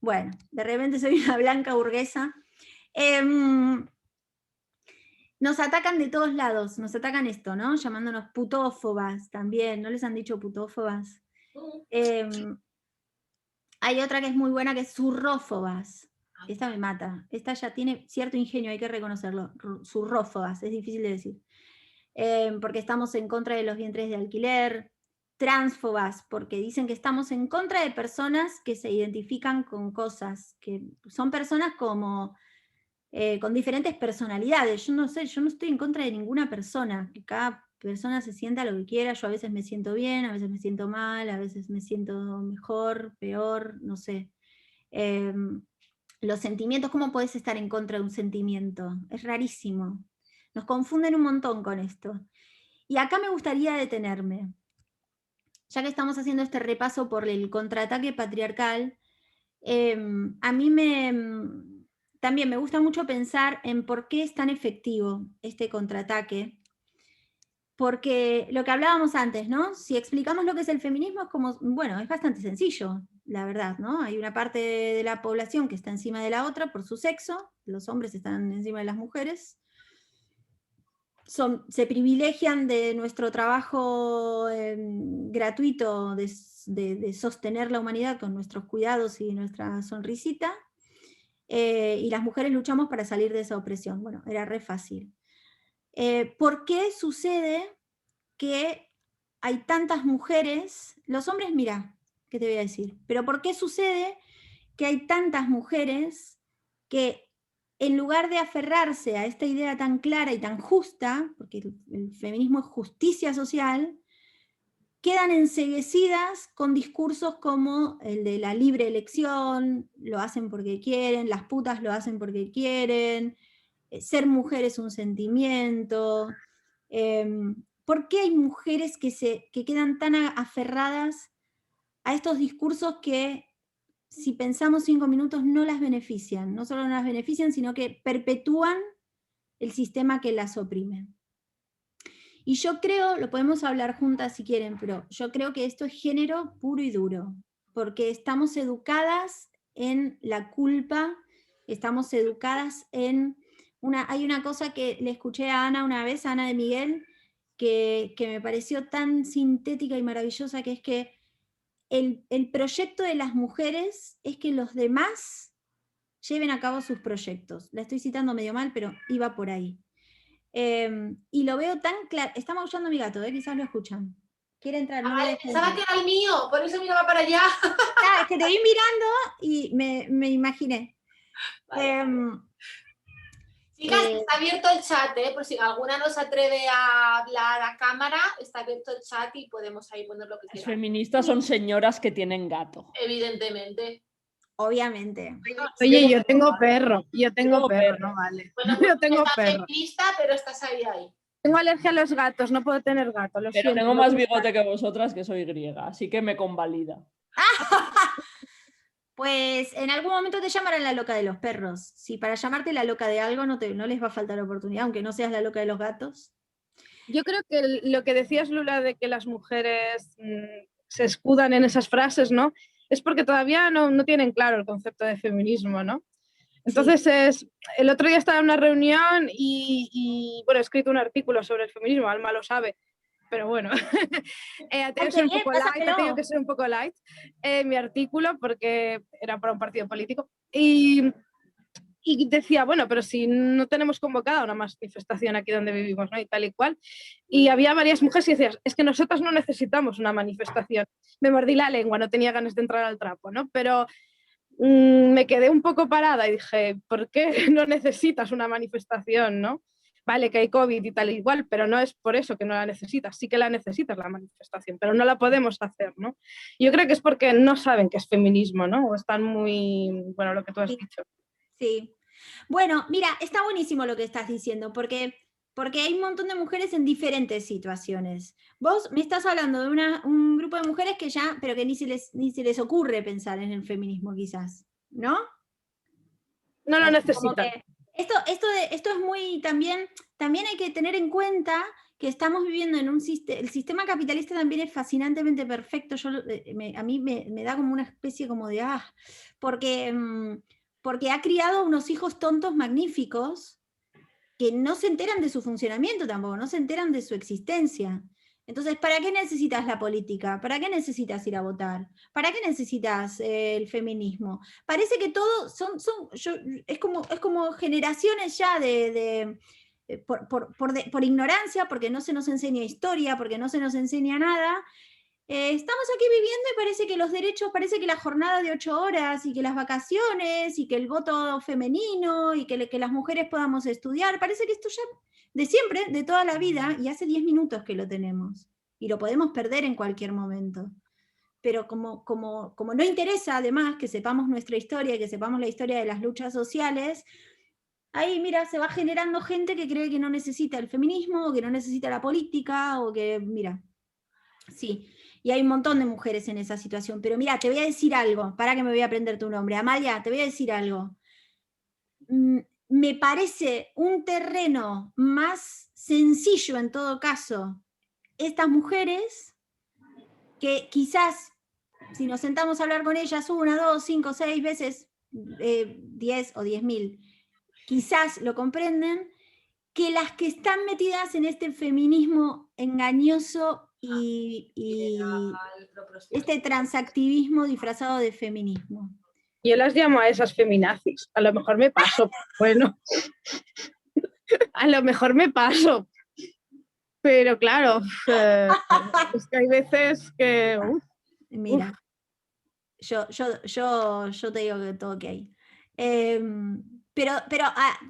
Bueno, de repente soy una blanca burguesa. Nos atacan de todos lados, nos atacan esto, ¿no? Llamándonos putófobas también, ¿no les han dicho putófobas? Hay otra que es muy buena que es zurrófobas. Esta me mata, esta ya tiene cierto ingenio, hay que reconocerlo. Zurrófobas, es difícil de decir. Porque estamos en contra de los vientres de alquiler. Transfobas, porque dicen que estamos en contra de personas que se identifican con cosas, que son personas como con diferentes personalidades. Yo no sé, yo no estoy en contra de ninguna persona, que cada persona se sienta lo que quiera. Yo a veces me siento bien, a veces me siento mal, a veces me siento mejor, peor, no sé. Los sentimientos, ¿cómo podés estar en contra de un sentimiento? Es rarísimo. Nos confunden un montón con esto. Y acá me gustaría detenerme. ya que estamos haciendo este repaso por el contraataque patriarcal, a mí también me gusta mucho pensar en por qué es tan efectivo este contraataque. Porque lo que hablábamos antes, ¿no? Si explicamos lo que es el feminismo, es como, bueno, es bastante sencillo, la verdad, ¿no? Hay una parte de la población que está encima de la otra por su sexo, los hombres están encima de las mujeres, se privilegian de nuestro trabajo gratuito de sostener la humanidad con nuestros cuidados y nuestra sonrisita, y las mujeres luchamos para salir de esa opresión. Bueno, era re fácil. ¿Por qué sucede que hay tantas mujeres? Los hombres, mira, ¿qué te voy a decir? Pero ¿por qué sucede que hay tantas mujeres que en lugar de aferrarse a esta idea tan clara y tan justa, porque el feminismo es justicia social, quedan enceguecidas con discursos como el de la libre elección, lo hacen porque quieren, las putas lo hacen porque quieren, ser mujer es un sentimiento? ¿Por qué hay mujeres que quedan tan aferradas a estos discursos que, si pensamos 5 minutos, no las benefician? No solo no las benefician, sino que perpetúan el sistema que las oprime. Y yo creo, lo podemos hablar juntas si quieren, pero yo creo que esto es género puro y duro, porque estamos educadas en la culpa, estamos educadas en hay una cosa que le escuché a Ana una vez, a Ana de Miguel, que me pareció tan sintética y maravillosa, que es que el proyecto de las mujeres es que los demás lleven a cabo sus proyectos. La estoy citando medio mal, pero iba por ahí. Y lo veo tan claro. Está maullando mi gato, quizás lo escuchan. Quiere entrar. No Vale, pensaba que era el mío, por eso miraba para allá. Es que te vi mirando y me imaginé. Vale. Chicas, está abierto el chat, por si alguna no se atreve a hablar a cámara, está abierto el chat y podemos ahí poner lo que Las quieran. feministas son señoras que tienen gato. Evidentemente. Obviamente. Oye, yo tengo perro, no vale. Bueno, Yo tengo estás perro. feminista, pero estás ahí. Tengo alergia a los gatos, no puedo tener gato, lo Pero siento. tengo más bigote que vosotras, que soy griega, así que me convalida. Pues en algún momento te llamarán la loca de los perros. Si para llamarte la loca de algo no les va a faltar oportunidad, aunque no seas la loca de los gatos. Yo creo que lo que decías, Lula, de que las mujeres se escudan en esas frases, ¿no? Es porque todavía no tienen claro el concepto de feminismo, ¿no? Entonces, el otro día estaba en una reunión y bueno, he escrito un artículo sobre el feminismo, Alma lo sabe, pero bueno, he tenido que ser un poco light mi artículo porque era para un partido político y decía, bueno, pero si no tenemos convocada una manifestación aquí donde vivimos, ¿no? Y tal y cual. Y había varias mujeres y decían, es que nosotras no necesitamos una manifestación. Me mordí la lengua, no tenía ganas de entrar al trapo, ¿no? Pero me quedé un poco parada y dije, ¿por qué no necesitas una manifestación, no? Vale, que hay COVID y tal y igual, pero no es por eso que no la necesitas. Sí que la necesitas la manifestación, pero no la podemos hacer, ¿no? Yo creo que es porque no saben qué es feminismo, ¿no? O están muy, bueno, lo que tú has dicho. Sí. Bueno, mira, está buenísimo lo que estás diciendo, porque hay un montón de mujeres en diferentes situaciones. Vos me estás hablando de un grupo de mujeres que ya, pero que ni se les ocurre pensar en el feminismo quizás, ¿no? No lo necesitan. Esto es muy, también hay que tener en cuenta que estamos viviendo en el sistema capitalista también es fascinantemente perfecto. A mí me da como una especie como de, porque ha criado unos hijos tontos magníficos que no se enteran de su funcionamiento tampoco, no se enteran de su existencia. Entonces, ¿para qué necesitas la política? ¿Para qué necesitas ir a votar? ¿Para qué necesitas el feminismo? Parece que todo es como generaciones ya por ignorancia, porque no se nos enseña historia, porque no se nos enseña nada. Estamos aquí viviendo y parece que los derechos, parece que la jornada de 8 horas y que las vacaciones y que el voto femenino y que las mujeres podamos estudiar, parece que esto ya de siempre, de toda la vida, y hace 10 minutos que lo tenemos y lo podemos perder en cualquier momento. Pero como no interesa además que sepamos nuestra historia y que sepamos la historia de las luchas sociales, ahí mira, se va generando gente que cree que no necesita el feminismo o que no necesita la política o que, mira, sí. Y hay un montón de mujeres en esa situación. Pero mira, te voy a decir algo, para que me voy a aprender tu nombre. Amalia, te voy a decir algo. Me parece un terreno más sencillo en todo caso, estas mujeres, que quizás si nos sentamos a hablar con ellas 1, 2, 5, 6 veces, 10 o 10.000, quizás lo comprenden, que las que están metidas en este feminismo engañoso y este transactivismo disfrazado de feminismo. Yo las llamo a esas feminazis. A lo mejor me paso. Bueno, a lo mejor me paso. Pero claro, es que hay veces que... Mira, yo te digo que todo ok. Pero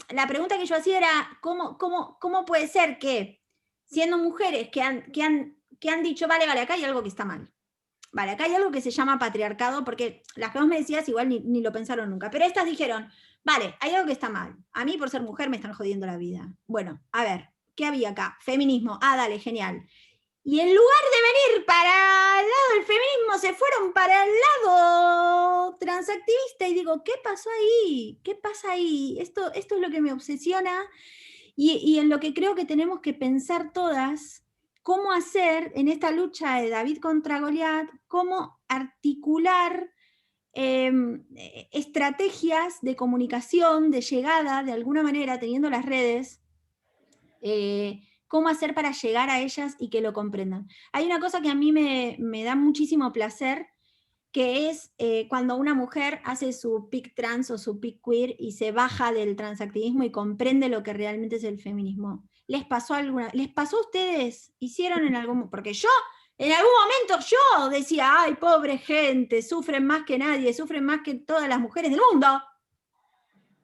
la pregunta que yo hacía era, ¿cómo puede ser que, siendo mujeres que han dicho, vale, acá hay algo que está mal? Vale, acá hay algo que se llama patriarcado, porque las que vos me decías igual ni lo pensaron nunca, pero estas dijeron, vale, hay algo que está mal. A mí por ser mujer me están jodiendo la vida. Bueno, a ver, ¿qué había acá? Feminismo. Ah, dale, genial. Y en lugar de venir para el lado del feminismo, se fueron para el lado transactivista. Y digo, ¿qué pasó ahí? ¿Qué pasa ahí? Esto es lo que me obsesiona y en lo que creo que tenemos que pensar todas. Cómo hacer en esta lucha de David contra Goliat, cómo articular estrategias de comunicación, de llegada, de alguna manera, teniendo las redes, cómo hacer para llegar a ellas y que lo comprendan. Hay una cosa que a mí me da muchísimo placer, que es cuando una mujer hace su pic trans o su pic queer y se baja del transactivismo y comprende lo que realmente es el feminismo. ¿Les pasó a ustedes? ¿Hicieron en algún momento? Porque yo, en algún momento, yo decía, ay, pobre gente, sufren más que nadie, sufren más que todas las mujeres del mundo.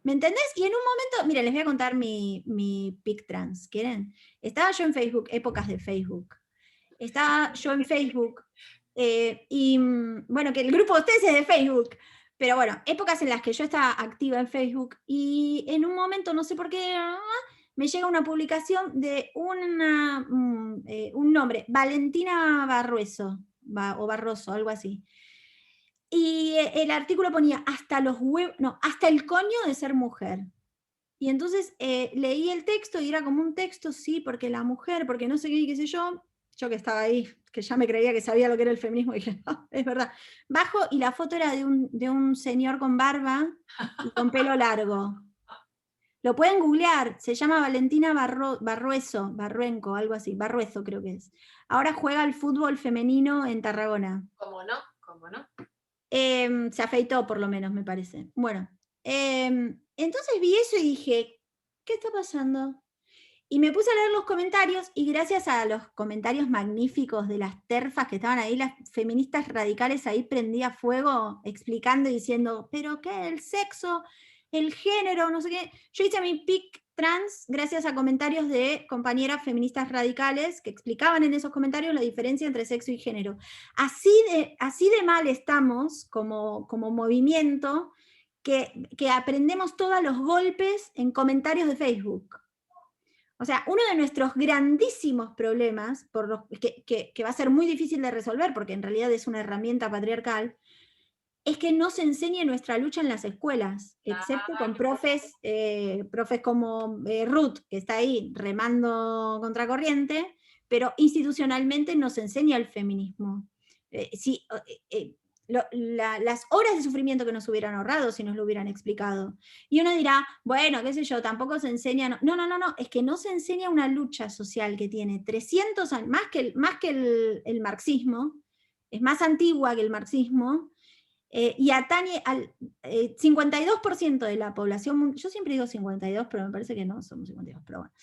¿Me entendés? Y en un momento, mira, les voy a contar mi pic trans, ¿quieren? Estaba yo en Facebook, épocas de Facebook. Estaba yo en Facebook, y bueno, que el grupo de ustedes es de Facebook, pero bueno, épocas en las que yo estaba activa en Facebook, y en un momento, no sé por qué, me llega una publicación de un nombre, Valentina Barrueso, o Barroso, algo así. Y el artículo ponía, hasta el coño de ser mujer. Y entonces leí el texto y era como un texto, sí, porque la mujer, porque no sé qué sé yo que estaba ahí, que ya me creía que sabía lo que era el feminismo, y dije, oh, es verdad. Bajo y la foto era de un señor con barba y con pelo largo. Lo pueden googlear, se llama Valentina Barruenco, algo así, Barruezo creo que es. Ahora juega al fútbol femenino en Tarragona. ¿Cómo no? ¿Cómo no? Se afeitó por lo menos, me parece. Bueno, entonces vi eso y dije, ¿qué está pasando? Y me puse a leer los comentarios, y gracias a los comentarios magníficos de las terfas que estaban ahí, las feministas radicales ahí prendía fuego, explicando y diciendo, ¿pero qué? El sexo, el género, no sé qué. Yo hice mi pic trans gracias a comentarios de compañeras feministas radicales que explicaban en esos comentarios la diferencia entre sexo y género. Así de mal estamos como movimiento, que aprendemos todos los golpes en comentarios de Facebook. O sea, uno de nuestros grandísimos problemas, que va a ser muy difícil de resolver, porque en realidad es una herramienta patriarcal, es que no se enseñe nuestra lucha en las escuelas, excepto con profes como Ruth, que está ahí remando contracorriente, pero institucionalmente no se enseña el feminismo. Las horas de sufrimiento que nos hubieran ahorrado si nos lo hubieran explicado. Y uno dirá, bueno, qué sé yo, tampoco se enseña. No, es que no se enseña una lucha social que tiene 300 años, más que el marxismo, es más antigua que el marxismo, y atañe al 52% de la población, yo siempre digo 52, pero me parece que no somos 52, pero bueno,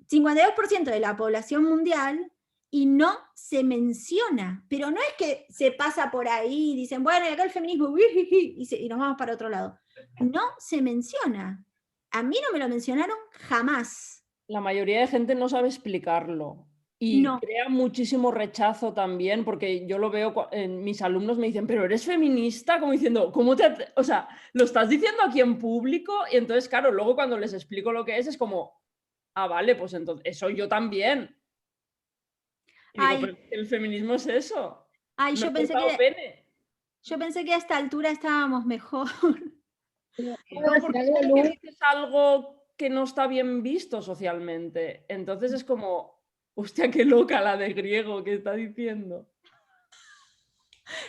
52% de la población mundial, y no se menciona, pero no es que se pasa por ahí y dicen, bueno, y acá el feminismo, y nos vamos para otro lado. No se menciona. A mí no me lo mencionaron jamás. La mayoría de gente no sabe explicarlo. Y crea muchísimo rechazo también, porque yo lo veo, mis alumnos me dicen, pero eres feminista, como diciendo, o sea, lo estás diciendo aquí en público, y entonces, claro, luego cuando les explico lo que es como, ah, vale, pues entonces, eso yo también. Y digo, pero el feminismo es eso. Ay, No yo he pensé cortado que, pene. yo pensé que a esta altura estábamos mejor. No, porque es como que dices algo que no está bien visto socialmente. Entonces es como, hostia, qué loca la de griego que está diciendo.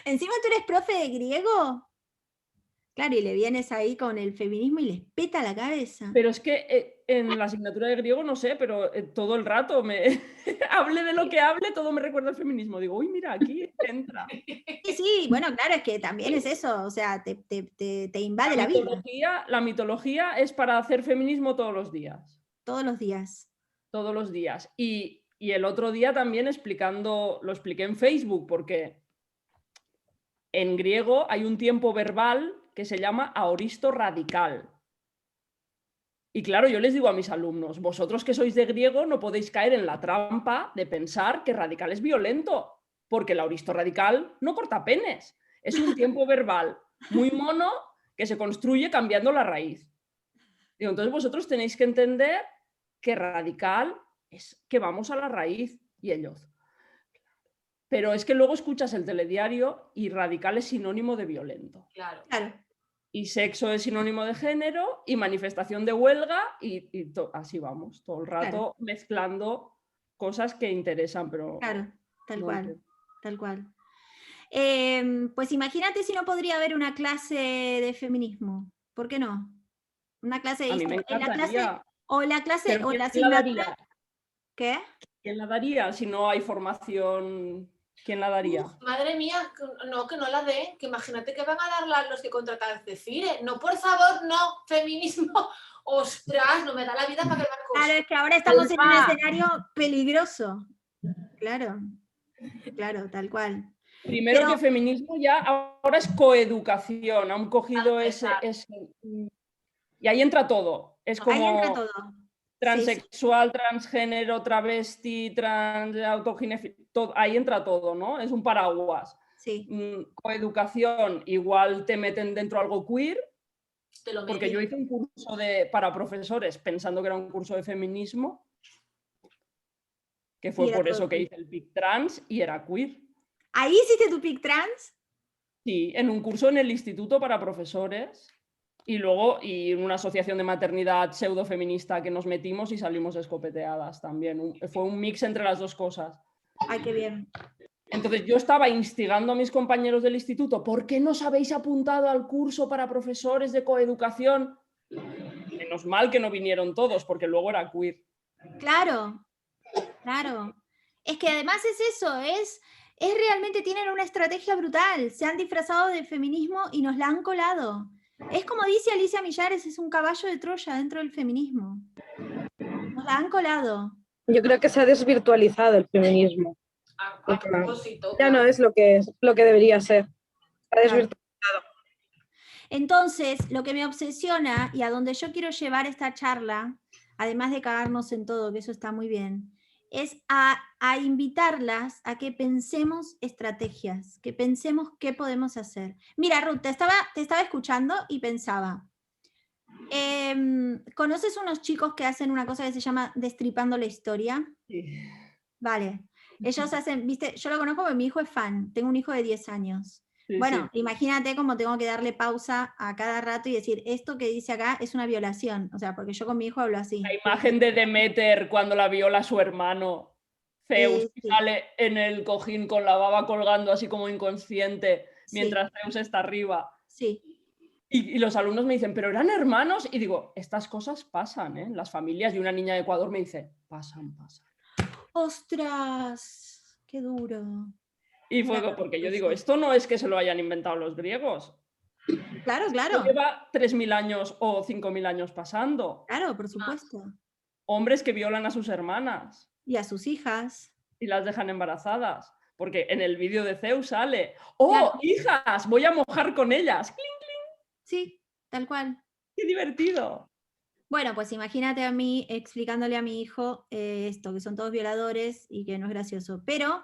Encima tú eres profe de griego. Claro, y le vienes ahí con el feminismo y les peta la cabeza. Pero es que en la asignatura de griego, no sé, pero todo el rato me hable de lo que hable, todo me recuerda al feminismo. Digo, uy, mira, aquí entra. Sí, sí, bueno, claro, es que también es eso, o sea, te invade la vida La mitología es para hacer feminismo todos los días. todos los días. Todos los días. Y el otro día también lo expliqué en Facebook, porque en griego hay un tiempo verbal que se llama aoristo radical. Y claro, yo les digo a mis alumnos, vosotros que sois de griego no podéis caer en la trampa de pensar que radical es violento, porque el aoristo radical no corta penes. Es un tiempo verbal muy mono que se construye cambiando la raíz. Digo, entonces vosotros tenéis que entender que radical es que vamos a la raíz. Y ellos. Pero es que luego escuchas el telediario y radical es sinónimo de violento. Claro. Claro, Y sexo es sinónimo de género y manifestación de huelga y así vamos, todo el rato Claro. mezclando cosas que interesan, pero claro, tal no cual, entiendo. tal cual. Pues imagínate si no podría haber una clase de feminismo. ¿Por qué no? Una clase de A mí me historia. En la clase, encantaría. o la clase, Pero o la ¿quién la asignatura. daría? ¿Qué? ¿Quién la daría si no hay formación? ¿Quién la daría? Madre mía, que no la dé, que imagínate que van a darla los que contratan Cecire. No, por favor, no, feminismo. Ostras, no me da la vida para que Claro, es que ahora estamos en un escenario peligroso. Claro, claro, tal cual. Primero Pero- que feminismo ya ahora es coeducación, han cogido ese. Y ahí entra todo. Es Ahí entra como todo. Sí, sí, transexual, transgénero, travesti, todo, ahí entra todo, ¿no? Es un paraguas. sí. Coeducación, igual te meten dentro algo queer, te lo porque yo hice un curso para profesores pensando que era un curso de feminismo, que Y fue era por todo eso que queer. hice el PIC trans y era queer. ¿Ahí hiciste tu pic trans? Sí, en un curso en el instituto para profesores y luego en una asociación de maternidad pseudo-feminista que nos metimos y salimos escopeteadas también. Fue un mix entre las dos cosas. Ay, qué bien. Entonces yo estaba instigando a mis compañeros del instituto, ¿por qué no os habéis apuntado al curso para profesores de coeducación? Menos mal que no vinieron todos, porque luego era queer. Claro, claro. Es que además es eso, es realmente tienen una estrategia brutal. Se han disfrazado de feminismo y nos la han colado. Es como dice Alicia Millares, es un caballo de Troya dentro del feminismo. Nos la han colado. Yo creo que se ha desvirtualizado el feminismo. A propósito. Ya no es lo que debería ser. Se ha desvirtualizado. Entonces, lo que me obsesiona y a donde yo quiero llevar esta charla, además de cagarnos en todo, que eso está muy bien, es a invitarlas a que pensemos estrategias, que pensemos qué podemos hacer. Mira, Ruth, te estaba escuchando y pensaba, ¿conoces unos chicos que hacen una cosa que se llama Destripando la Historia? Sí. Vale. Ellos hacen, viste, yo lo conozco porque mi hijo es fan, tengo un hijo de 10 años. Sí, Bueno, sí. imagínate cómo tengo que darle pausa a cada rato y decir, esto que dice acá es una violación. O sea, porque yo con mi hijo hablo así. La imagen de Demeter cuando la viola su hermano Zeus, Sí. sale en el cojín con la baba colgando así como inconsciente, mientras Zeus está arriba. Sí. Y los alumnos me dicen, ¿pero eran hermanos? Y digo, estas cosas pasan, ¿eh? En las familias. Y una niña de Ecuador me dice, pasan. ¡Ostras! ¡Qué duro! Y fue Claro, porque yo pues digo, sí. esto no es que se lo hayan inventado los griegos. Claro, Esto claro. lleva 3.000 años o 5.000 años pasando. Claro, por supuesto. Hombres que violan a sus hermanas Y a sus hijas. y las dejan embarazadas. Porque en el vídeo de Zeus sale, ¡oh, Claro. hijas! Voy a mojar con ellas. ¡Cling! Sí, tal cual. ¡Qué divertido! Bueno, pues imagínate a mí explicándole a mi hijo esto, que son todos violadores y que no es gracioso. Pero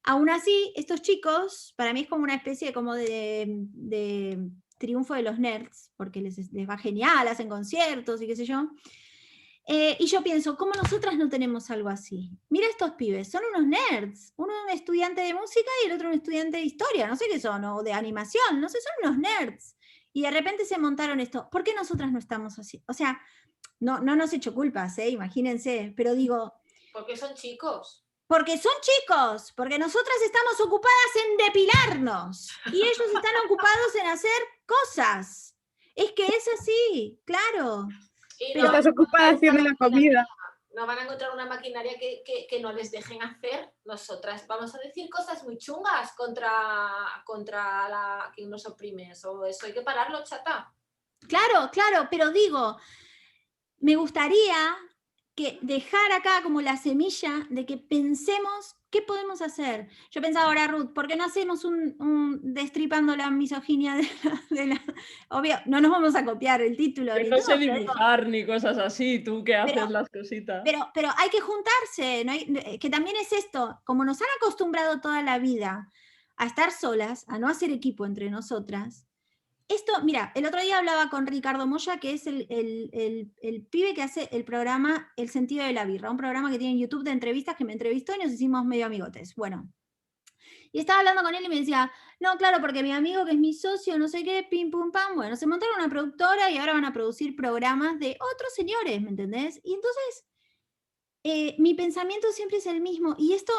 aún así, estos chicos, para mí es como una especie como de triunfo de los nerds, porque les va genial, hacen conciertos y qué sé yo. Y yo pienso, ¿cómo nosotras no tenemos algo así? Mira estos pibes, son unos nerds. Uno es un estudiante de música y el otro un estudiante de historia, no sé qué son, o de animación, no sé, son unos nerds. Y de repente se montaron esto. ¿Por qué nosotras no estamos así? O sea, no nos he hecho culpas, imagínense, pero digo, Porque son chicos. porque son chicos, porque nosotras estamos ocupadas en depilarnos y ellos están ocupados en hacer cosas. Es que es así, claro. Y Pero Estás ocupada haciendo la comida. no van a encontrar una maquinaria que no les dejen hacer. Nosotras vamos a decir cosas muy chungas contra la que nos oprime. Eso hay que pararlo, chata. Claro, pero digo, me gustaría que dejar acá como la semilla de que pensemos qué podemos hacer. Yo pensaba ahora, Ruth, ¿por qué no hacemos un destripando la misoginia de la... Obvio, no nos vamos a copiar el título. Yo no sé dibujar ni cosas así, tú que haces las cositas. Pero hay que juntarse, ¿no? Que también es esto, como nos han acostumbrado toda la vida a estar solas, a no hacer equipo entre nosotras. Esto, mira, el otro día hablaba con Ricardo Moya, que es el pibe que hace el programa El sentido de la birra, un programa que tiene en YouTube de entrevistas, que me entrevistó y nos hicimos medio amigotes. Bueno, y estaba hablando con él y me decía, no, claro, porque mi amigo que es mi socio, no sé qué, pim, pum, pam, bueno, se montaron una productora y ahora van a producir programas de otros señores, ¿me entendés? Y entonces, mi pensamiento siempre es el mismo, y esto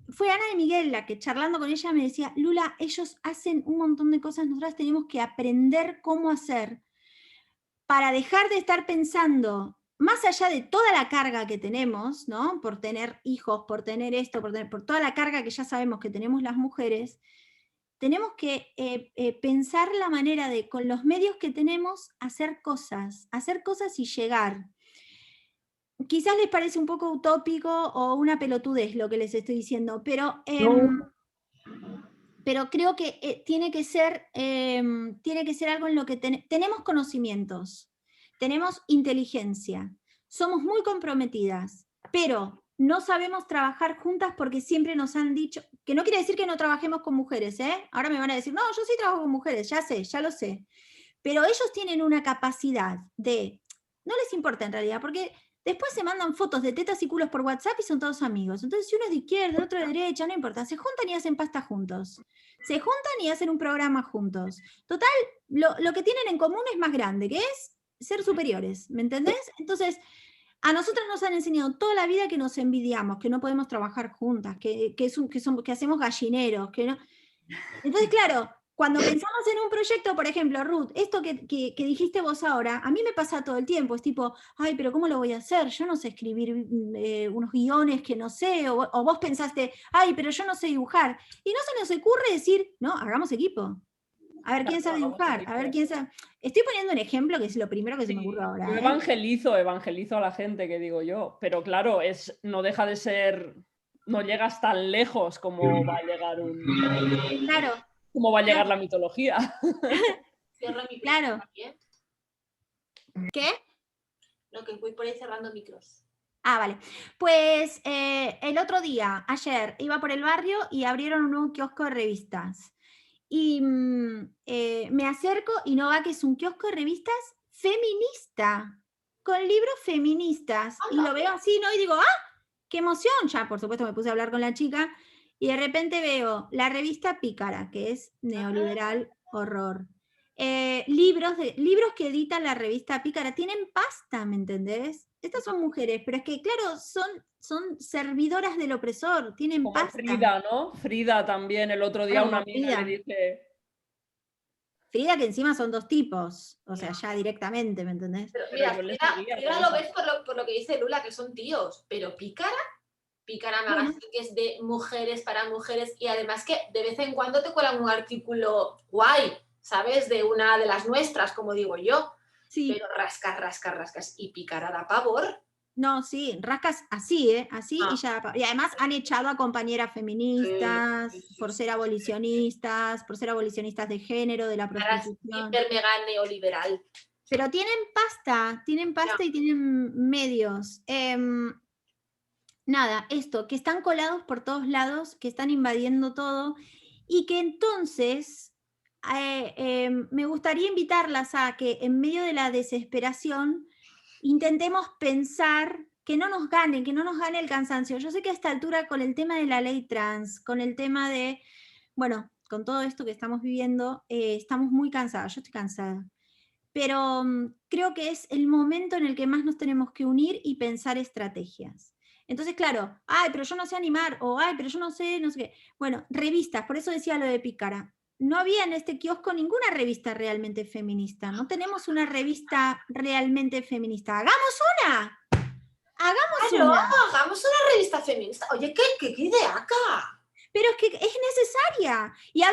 fue Ana de Miguel la que charlando con ella me decía, Lula, ellos hacen un montón de cosas, nosotras tenemos que aprender cómo hacer para dejar de estar pensando, más allá de toda la carga que tenemos, ¿no? Por tener hijos, por tener esto, por toda la carga que ya sabemos que tenemos las mujeres, tenemos que pensar la manera de, con los medios que tenemos, hacer cosas y llegar. Quizás les parece un poco utópico o una pelotudez lo que les estoy diciendo, pero creo que tiene que ser algo en lo que tenemos conocimientos, tenemos inteligencia, somos muy comprometidas, pero no sabemos trabajar juntas porque siempre nos han dicho, que no quiere decir que no trabajemos con mujeres, ahora me van a decir, no, yo sí trabajo con mujeres, ya lo sé, pero ellos tienen una capacidad de, no les importa en realidad, porque después se mandan fotos de tetas y culos por WhatsApp y son todos amigos. Entonces, si uno es de izquierda, el otro de derecha, no importa. Se juntan y hacen pasta juntos. Se juntan y hacen un programa juntos. Total, lo que tienen en común es más grande, que es ser superiores. ¿Me entendés? Entonces, a nosotros nos han enseñado toda la vida que nos envidiamos, que no podemos trabajar juntas, que hacemos gallineros, que no. Entonces, claro, cuando pensamos en un proyecto, por ejemplo, Ruth, esto que dijiste vos ahora, a mí me pasa todo el tiempo, es tipo, ay, pero ¿cómo lo voy a hacer? Yo no sé escribir unos guiones que no sé, o vos pensaste, ay, pero yo no sé dibujar. Y no se nos ocurre decir, no, hagamos equipo. A ver quién sabe dibujar, a ver quién sabe. Estoy poniendo un ejemplo que es lo primero que se me ocurre ahora. Yo evangelizo a la gente, que digo yo, pero claro, no deja de ser, no llegas tan lejos como va a llegar Claro. ¿Cómo va a llegar la mitología? Claro. ¿Qué? No, que voy por ahí cerrando micros. Ah, vale. Pues el otro día, ayer, iba por el barrio y abrieron un nuevo kiosco de revistas. Y me acerco y no va que es un kiosco de revistas feminista, con libros feministas. Y lo veo así, ¿no? Y digo, ¡ah! ¡Qué emoción! Ya, por supuesto, me puse a hablar con la chica. Y de repente veo la revista Pícara, que es neoliberal horror. Libros que editan la revista Pícara tienen pasta, ¿me entendés? Estas son mujeres, pero es que, claro, son servidoras del opresor, tienen como pasta. Frida, ¿no? Frida también, el otro día una amiga le dice... Frida, que encima son dos tipos, o sea, ya directamente, ¿me entendés? Pero mira, Frida lo ves por lo que dice Lula, que son tíos, pero Pícara Magazine, que es de mujeres para mujeres, y además que de vez en cuando te cuelan un artículo guay, ¿sabes? De una de las nuestras, como digo yo. Sí. Pero rascas, y Pícara da pavor. No, sí, rascas así, así, y además han echado a compañeras feministas, por ser abolicionistas de género, de la prostitución. Hiper mega neoliberal. Pero tienen pasta y tienen medios. Nada, esto, que están colados por todos lados, que están invadiendo todo, y que entonces me gustaría invitarlas a que en medio de la desesperación intentemos pensar que no nos gane el cansancio. Yo sé que a esta altura con el tema de la ley trans, con el tema de, bueno, con todo esto que estamos viviendo, estamos muy cansadas, yo estoy cansada. Pero creo que es el momento en el que más nos tenemos que unir y pensar estrategias. Entonces, claro, ay, pero yo no sé animar, o ay, pero yo no sé qué. Bueno, revistas, por eso decía lo de Pícara. No había en este kiosco ninguna revista realmente feminista. No tenemos una revista realmente feminista. ¡Hagamos una! ¡Hagamos Claro, una! hagamos una revista feminista. Oye, qué ideaca. Pero es que es necesaria. Y a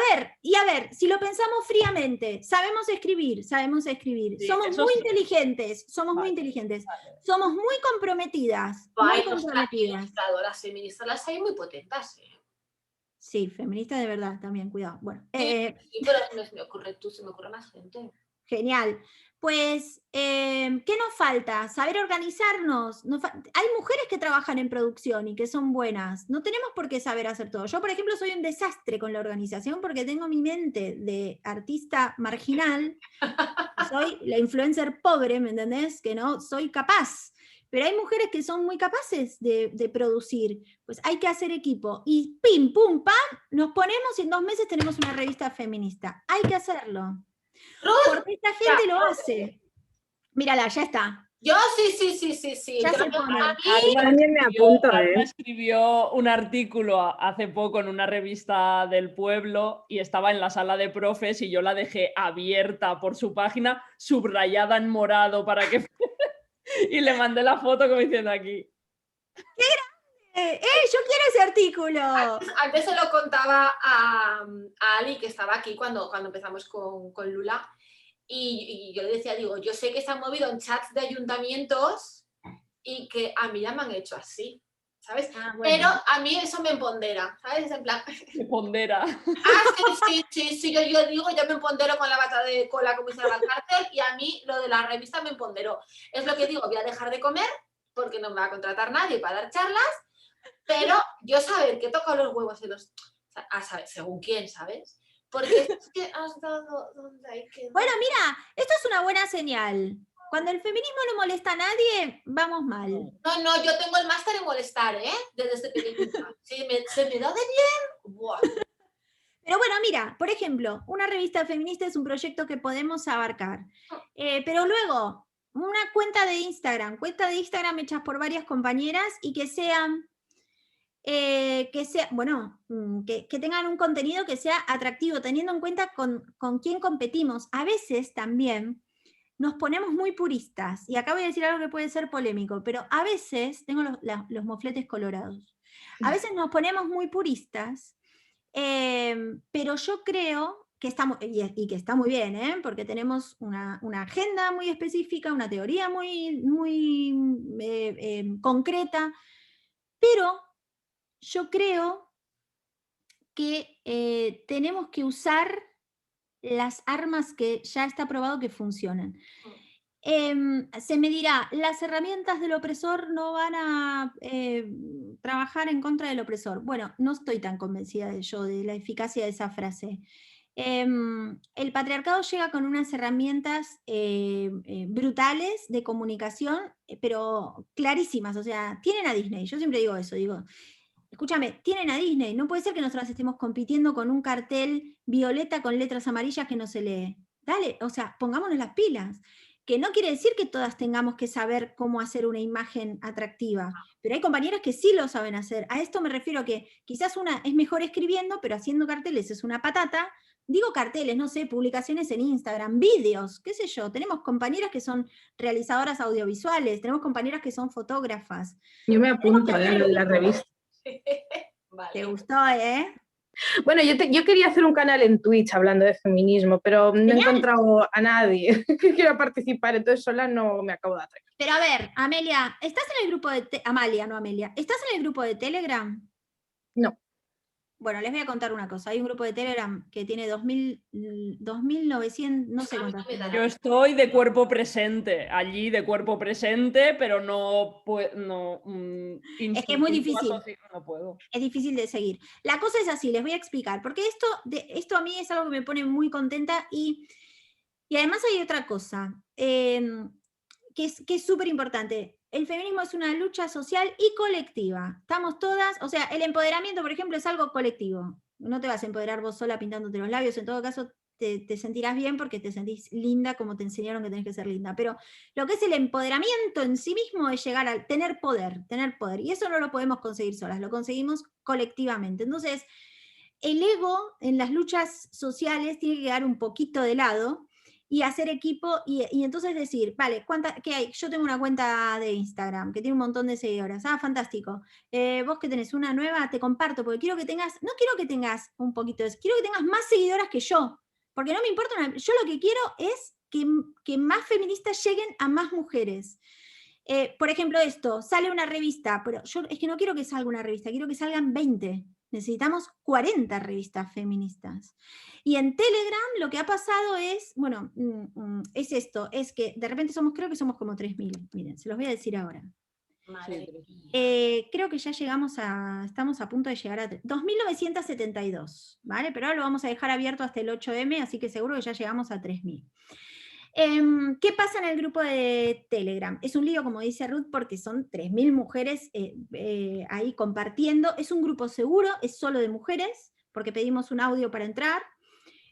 ver, si lo pensamos fríamente, sabemos escribir. Sí, Somos eso muy sí. inteligentes, Vale. somos muy comprometidas, Ay, muy nuestras comprometidas. ilustradoras feministas las hay muy potentes, ¿eh? Sí, feminista de verdad, también, cuidado. Bueno, Sí, pero no se me ocurre tú, se me ocurre más gente. genial. Pues, ¿qué nos falta? Saber organizarnos. Hay mujeres que trabajan en producción y que son buenas. No tenemos por qué saber hacer todo. Yo, por ejemplo, soy un desastre con la organización porque tengo mi mente de artista marginal. Soy la influencer pobre, ¿me entendés? Que no soy capaz. Pero hay mujeres que son muy capaces de producir. Pues hay que hacer equipo. Y pim, pum, pam, nos ponemos y en 2 meses tenemos una revista feminista. Hay que hacerlo. Porque esta gente lo hace. Mírala, ya está. Yo sí. Ya Yo, se pone. a mí, También me apunto, Alma ¿eh? escribió un artículo hace poco en una revista del pueblo y estaba en la sala de profes y yo la dejé abierta por su página, subrayada en morado para que... y le mandé la foto como diciendo aquí. Yo quiero ese artículo. antes se lo contaba a Ali, que estaba aquí cuando empezamos con Lula, y yo le decía, digo, yo sé que se han movido en chats de ayuntamientos y que a mí ya me han hecho así, ¿sabes? Bueno. Pero a mí eso me empodera, ¿sabes? En plan, Me pondera. sí, yo digo, yo me empodero con la bata de cola como hice la cárcel y a mí lo de la revista me empoderó. Es lo que digo, voy a dejar de comer porque no me va a contratar nadie para dar charlas, pero yo saber que he tocado los huevos en los... A saber, según quién, ¿sabes? Porque es que has dado donde hay que dar. Bueno, mira, esto es una buena señal. Cuando el feminismo no molesta a nadie, vamos mal. No, yo tengo el máster en molestar, ¿eh? Desde pequeñita. Si se me da de bien, ¡buah! Pero bueno, mira, por ejemplo, una revista feminista es un proyecto que podemos abarcar. Pero luego, una cuenta de Instagram hechas por varias compañeras y que sean, que tengan un contenido que sea atractivo, teniendo en cuenta con quién competimos. A veces también nos ponemos muy puristas, y acá voy a decir algo que puede ser polémico, pero a veces, tengo los mofletes colorados, a veces nos ponemos muy puristas, pero yo creo que y que está muy bien, porque tenemos una agenda muy específica, una teoría muy concreta, pero yo creo que tenemos que usar las armas que ya está probado que funcionan. Se me dirá, las herramientas del opresor no van a trabajar en contra del opresor. Bueno, no estoy tan convencida de la eficacia de esa frase. El patriarcado llega con unas herramientas brutales de comunicación, pero clarísimas. O sea, tienen a Disney. Yo siempre digo eso, digo, escúchame, tienen a Disney. No puede ser que nosotras estemos compitiendo con un cartel violeta con letras amarillas que no se lee. Dale, o sea, pongámonos las pilas. Que no quiere decir que todas tengamos que saber cómo hacer una imagen atractiva, pero hay compañeras que sí lo saben hacer. A esto me refiero que quizás una es mejor escribiendo, pero haciendo carteles es una patata. Digo carteles, no sé, publicaciones en Instagram, vídeos, qué sé yo. Tenemos compañeras que son realizadoras audiovisuales, tenemos compañeras que son fotógrafas. Yo me apunto a lo de la revista. Vale. ¿Te gustó, Bueno, yo quería hacer un canal en Twitch hablando de feminismo, pero no he encontrado a nadie que quiera participar, entonces sola no me acabo de atrever. Pero a ver, Amelia, ¿estás en el grupo de Amalia, no Amelia? ¿Estás en el grupo de Telegram? No. Bueno, les voy a contar una cosa. Hay un grupo de Telegram que tiene 2.900, no sé cuántas. Yo estoy de cuerpo presente, allí de cuerpo presente, pero no puedo. Es que es muy difícil. No puedo. Es difícil de seguir. La cosa es así, les voy a explicar, porque esto a mí es algo que me pone muy contenta y además hay otra cosa. que es súper importante. El feminismo es una lucha social y colectiva. Estamos todas, o sea, el empoderamiento, por ejemplo, es algo colectivo. No te vas a empoderar vos sola pintándote los labios, en todo caso te sentirás bien porque te sentís linda como te enseñaron que tenés que ser linda. Pero lo que es el empoderamiento en sí mismo es llegar a tener poder. Y eso no lo podemos conseguir solas, lo conseguimos colectivamente. Entonces, el ego en las luchas sociales tiene que quedar un poquito de lado y hacer equipo y entonces decir, vale, ¿qué hay? Yo tengo una cuenta de Instagram que tiene un montón de seguidoras. Ah, fantástico. Vos que tenés una nueva, te comparto, porque quiero que tengas un poquito de eso, quiero que tengas más seguidoras que yo, porque no me importa, yo lo que quiero es que más feministas lleguen a más mujeres. Por ejemplo, sale una revista, pero yo es que no quiero que salga una revista, quiero que salgan 20. Necesitamos 40 revistas feministas. Y en Telegram lo que ha pasado es, bueno, es esto, es que de repente creo que somos como 3.000. Miren, se los voy a decir ahora. Madre Sí, mía. Creo que ya estamos a punto de llegar a 2.972, ¿vale? Pero ahora lo vamos a dejar abierto hasta el 8M, así que seguro que ya llegamos a 3.000. ¿Qué pasa en el grupo de Telegram? Es un lío, como dice Ruth, porque son 3.000 mujeres ahí compartiendo. Es un grupo seguro, es solo de mujeres, porque pedimos un audio para entrar.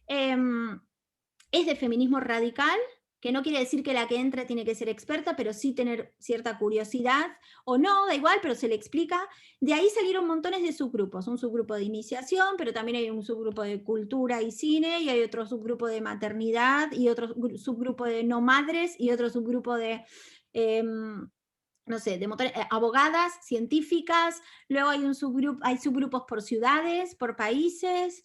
Es de feminismo radical, que no quiere decir que la que entra tiene que ser experta, pero sí tener cierta curiosidad, o no, da igual, pero se le explica. De ahí salieron montones de subgrupos, un subgrupo de iniciación, pero también hay un subgrupo de cultura y cine, y hay otro subgrupo de maternidad, y otro subgrupo de no madres, y otro subgrupo de... no sé, abogadas, científicas, luego hay subgrupos por ciudades, por países.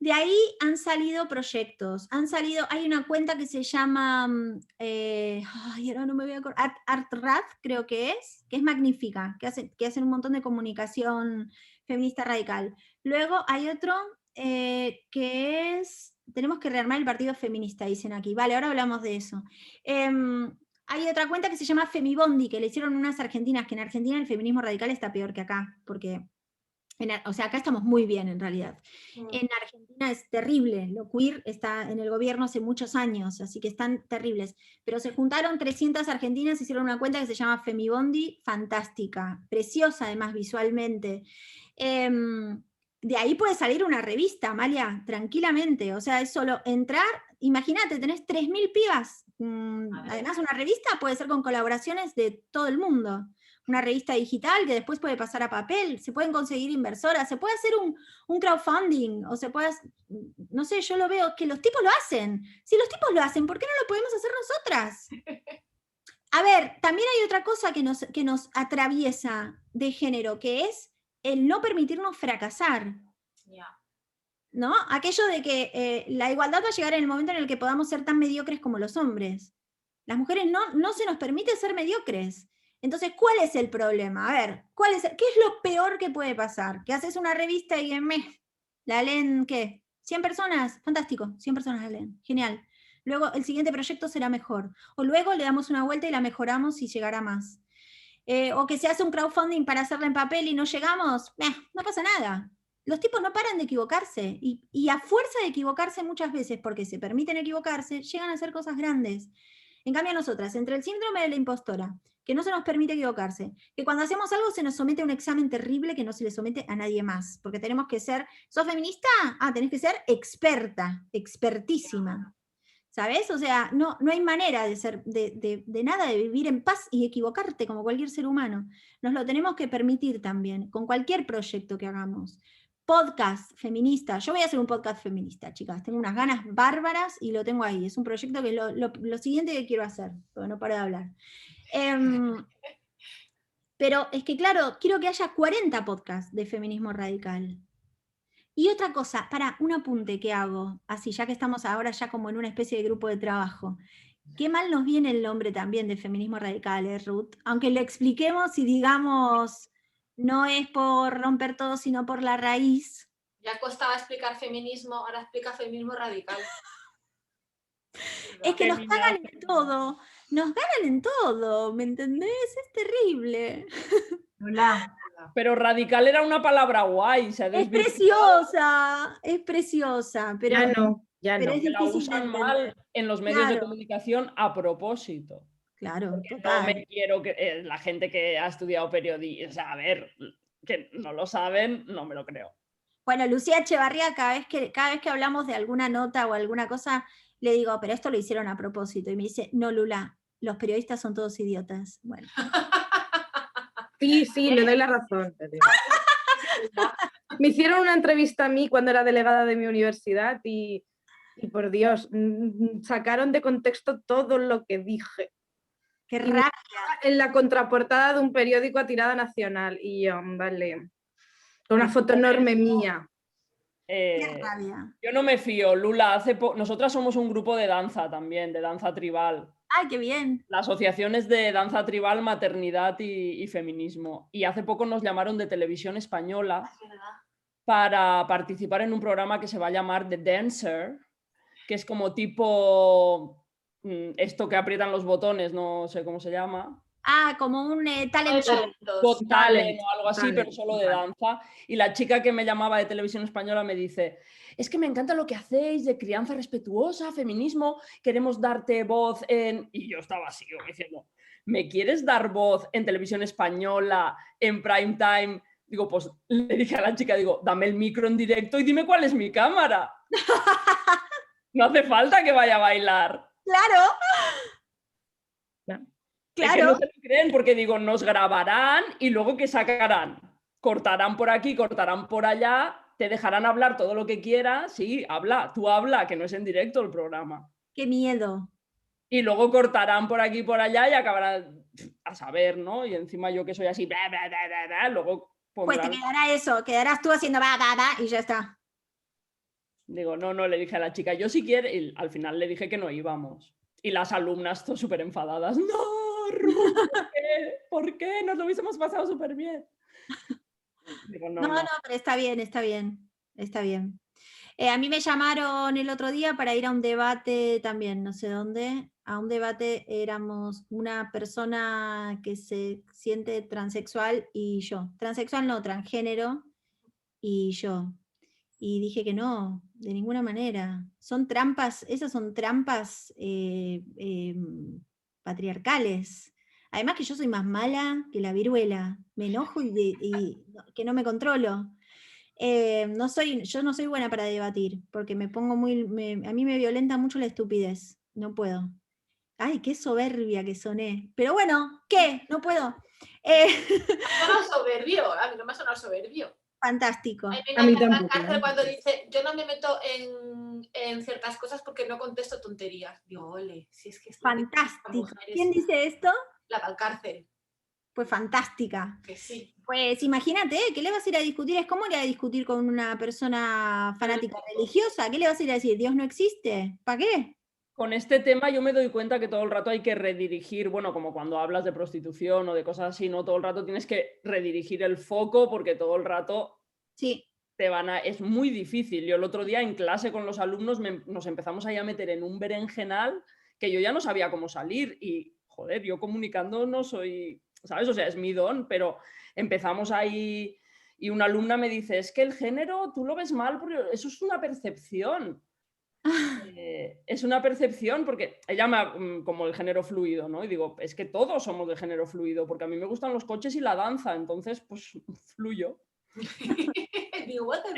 De ahí han salido proyectos, hay una cuenta que se llama, ahora no me voy a acordar, ArtRad creo que es magnífica, que hacen un montón de comunicación feminista radical. Luego hay otro que es, tenemos que rearmar el partido feminista, dicen aquí, vale, ahora hablamos de eso. Hay otra cuenta que se llama Femibondi, que le hicieron unas argentinas, que en Argentina el feminismo radical está peor que acá, porque... o sea, acá estamos muy bien en realidad. En Argentina es terrible, lo queer está en el gobierno hace muchos años, así que están terribles. Pero se juntaron 300 argentinas, hicieron una cuenta que se llama Femibondi, fantástica, preciosa además visualmente. De ahí puede salir una revista, Amalia, tranquilamente. O sea, es solo entrar, imagínate, tenés 3.000 pibas. Además, una revista puede ser con colaboraciones de todo el mundo. Una revista digital que después puede pasar a papel, se pueden conseguir inversoras, se puede hacer un crowdfunding, o se puede, no sé, yo lo veo, que los tipos lo hacen. Si los tipos lo hacen, ¿por qué no lo podemos hacer nosotras? A ver, también hay otra cosa que nos atraviesa de género, que es el no permitirnos fracasar. Yeah. ¿No? Aquello de que la igualdad va a llegar en el momento en el que podamos ser tan mediocres como los hombres. Las mujeres no se nos permite ser mediocres. Entonces, ¿cuál es el problema? A ver, ¿qué es lo peor que puede pasar? Que haces una revista y la leen, ¿qué? ¿100 personas? Fantástico, 100 personas la leen, genial. Luego el siguiente proyecto será mejor. O luego le damos una vuelta y la mejoramos y llegará más. O que se hace un crowdfunding para hacerla en papel y no llegamos, no pasa nada. Los tipos no paran de equivocarse y a fuerza de equivocarse muchas veces, porque se permiten equivocarse, llegan a hacer cosas grandes. En cambio nosotras, entre el síndrome de la impostora, que no se nos permite equivocarse, que cuando hacemos algo se nos somete a un examen terrible que no se le somete a nadie más, porque tenemos que ser, ¿sos feminista? Tenés que ser expertísima. ¿Sabes? O sea, no hay manera de ser, de nada, de vivir en paz y equivocarte como cualquier ser humano. Nos lo tenemos que permitir también, con cualquier proyecto que hagamos. Podcast feminista. Yo voy a hacer un podcast feminista, chicas. Tengo unas ganas bárbaras y lo tengo ahí. Es un proyecto que es lo siguiente que quiero hacer, pero no paro de hablar. Pero es que, claro, quiero que haya 40 podcasts de feminismo radical. Y otra cosa, un apunte que hago, así ya que estamos ahora ya como en una especie de grupo de trabajo. Qué mal nos viene el nombre también de feminismo radical, Ruth. Aunque lo expliquemos y digamos, no es por romper todo, sino por la raíz. Ya costaba explicar feminismo, ahora explica feminismo radical. Es que nos cagan en todo, ¿me entendés? Es terrible. Hola. Pero radical era una palabra guay. Es preciosa, pero, Ya no. pero es Que la difícil de usan entender. mal en los medios de Claro. comunicación a propósito. claro, No total. me quiero que la gente que ha estudiado periodismo, o sea, a ver, que no lo saben, no me lo creo. Bueno, Lucía Echevarría, cada vez que hablamos de alguna nota o alguna cosa, le digo, pero esto lo hicieron a propósito. Y me dice, no, Lula, los periodistas son todos idiotas. Bueno. Sí, le doy la razón. Te digo. Me hicieron una entrevista a mí cuando era delegada de mi universidad y por Dios, sacaron de contexto todo lo que dije. Qué Y me rabia. en la contraportada de un periódico a tirada nacional y yo, vale, con una foto enorme mía. Qué rabia. Yo no me fío, Lula. Nosotras somos un grupo de danza también, de danza tribal. Ay, qué bien. La asociación es de danza tribal, maternidad y feminismo. Y hace poco nos llamaron de Televisión Española para participar en un programa que se va a llamar The Dancer, que es como tipo esto que aprietan los botones, no sé cómo se llama. Ah, como un talent show. Got Talent o algo así, Talent, pero solo de danza. Y la chica que me llamaba de Televisión Española me dice, es que me encanta lo que hacéis de crianza respetuosa, feminismo, queremos darte voz en... Y yo estaba así, diciendo, ¿me quieres dar voz en Televisión Española, en prime time? Digo, pues le dije a la chica, digo, dame el micro en directo y dime cuál es mi cámara. No hace falta que vaya a bailar. Claro. Es que no se lo creen porque digo, nos grabarán y luego ¿qué sacarán? Cortarán por aquí, cortarán por allá, te dejarán hablar todo lo que quieras, sí, habla, tú habla, que no es en directo el programa. Qué miedo. Y luego cortarán por aquí y por allá y acabarán a saber, ¿no? Y encima yo que soy así, bla, bla, bla, bla, bla, luego Pues pondrán... te quedará eso, quedarás tú haciendo va, y ya está. Digo, no, le dije a la chica, yo si quiere, y al final le dije que no íbamos. Y las alumnas súper enfadadas, no, Ruth, ¿por qué? Nos lo hubiésemos pasado súper bien. Digo, No, pero está bien, está bien, está bien. A mí me llamaron el otro día para ir a un debate también, no sé dónde, a un debate éramos una persona que se siente transexual y yo. Transexual no, transgénero y yo. Y dije que no, de ninguna manera. Son trampas, esas son trampas patriarcales. Además que yo soy más mala que la viruela. Me enojo y que no me controlo. Yo no soy buena para debatir, porque me pongo a mí me violenta mucho la estupidez. No puedo. Ay, qué soberbia que soné. Pero bueno, ¿qué? No puedo. No soberbio, a mí no me ha sonado soberbio. Fantástico. A mí tampoco. Cuando dice, yo no me meto en ciertas cosas porque no contesto tonterías. Digo, ole, si es que es fantástico. ¿Quién dice esto? La Valcárcel. Pues fantástica. Que sí. Pues imagínate, ¿qué le vas a ir a discutir? Es como ir a discutir con una persona fanática religiosa. ¿Qué le vas a ir a decir? ¿Dios no existe? ¿Para qué? Con este tema yo me doy cuenta que todo el rato hay que redirigir, bueno, como cuando hablas de prostitución o de cosas así, ¿no? Todo el rato tienes que redirigir el foco porque todo el rato sí. es muy difícil. Yo el otro día en clase con los alumnos nos empezamos ahí a meter en un berenjenal que yo ya no sabía cómo salir y, joder, yo comunicando no soy, ¿sabes? O sea, es mi don, pero empezamos ahí y una alumna me dice, es que el género tú lo ves mal porque eso es una percepción. Es una percepción porque ella como el género fluido, ¿no? Y digo, es que todos somos de género fluido porque a mí me gustan los coches y la danza, entonces pues fluyo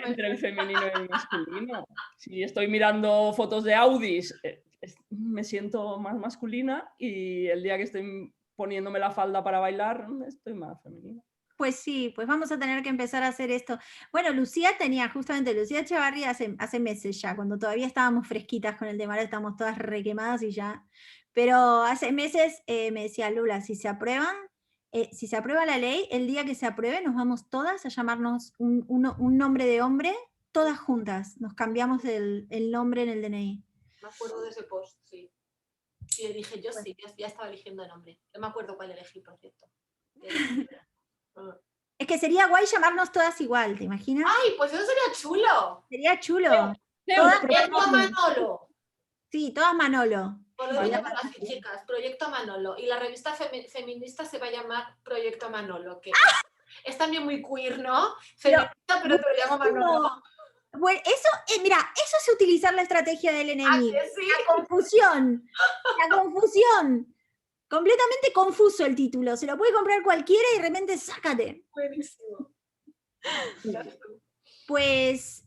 entre el femenino y el masculino. Si estoy mirando fotos de Audis, me siento más masculina y el día que estoy poniéndome la falda para bailar, estoy más femenina. Pues sí, pues vamos a tener que empezar a hacer esto. Bueno, Lucía Echevarría hace meses ya, cuando todavía estábamos fresquitas con el tema, ahora estamos todas requemadas y ya. Pero hace meses me decía Lula, si se aprueba la ley, el día que se apruebe nos vamos todas a llamarnos un nombre de hombre, todas juntas, nos cambiamos el nombre en el DNI. Me acuerdo de ese post, sí. Y le dije, yo sí, ya estaba eligiendo el nombre. No me acuerdo cuál elegí, por cierto. Es que sería guay llamarnos todas igual, ¿te imaginas? ¡Ay, pues eso sería chulo! Sería chulo. Proyecto Manolo. Sí, todas Manolo. Así, chicas, Proyecto Manolo. Y la revista feminista se va a llamar Proyecto Manolo, que es también muy queer, ¿no? Feminista, pero te lo llamo Manolo. Bueno, eso, mira, eso es utilizar la estrategia del enemigo. ¿Ah, que sí? La confusión. Completamente confuso el título, se lo puede comprar cualquiera y de repente sácate. Buenísimo. Pues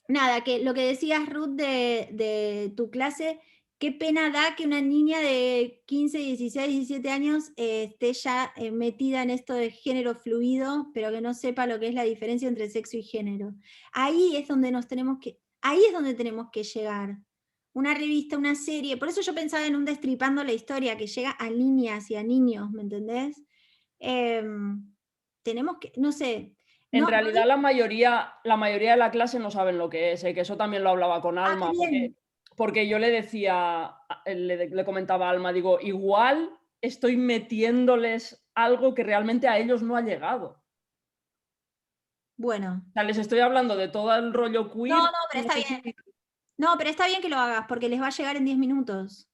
nada, que lo que decías, Ruth, de tu clase, qué pena da que una niña de 15, 16, 17 años esté ya metida en esto de género fluido, pero que no sepa lo que es la diferencia entre sexo y género. Ahí es donde tenemos que llegar. Una revista, una serie, por eso yo pensaba en un Destripando la Historia, que llega a niñas y a niños, ¿me entendés? Tenemos que, no sé. En No, realidad la mayoría de la clase no saben lo que es, que eso también lo hablaba con Alma, qué bien. porque yo le decía, le comentaba a Alma, digo, igual estoy metiéndoles algo que realmente a ellos no ha llegado. Bueno. O sea, les estoy hablando de todo el rollo queer. No, pero está bien. No, pero está bien que lo hagas, porque les va a llegar en 10 minutos.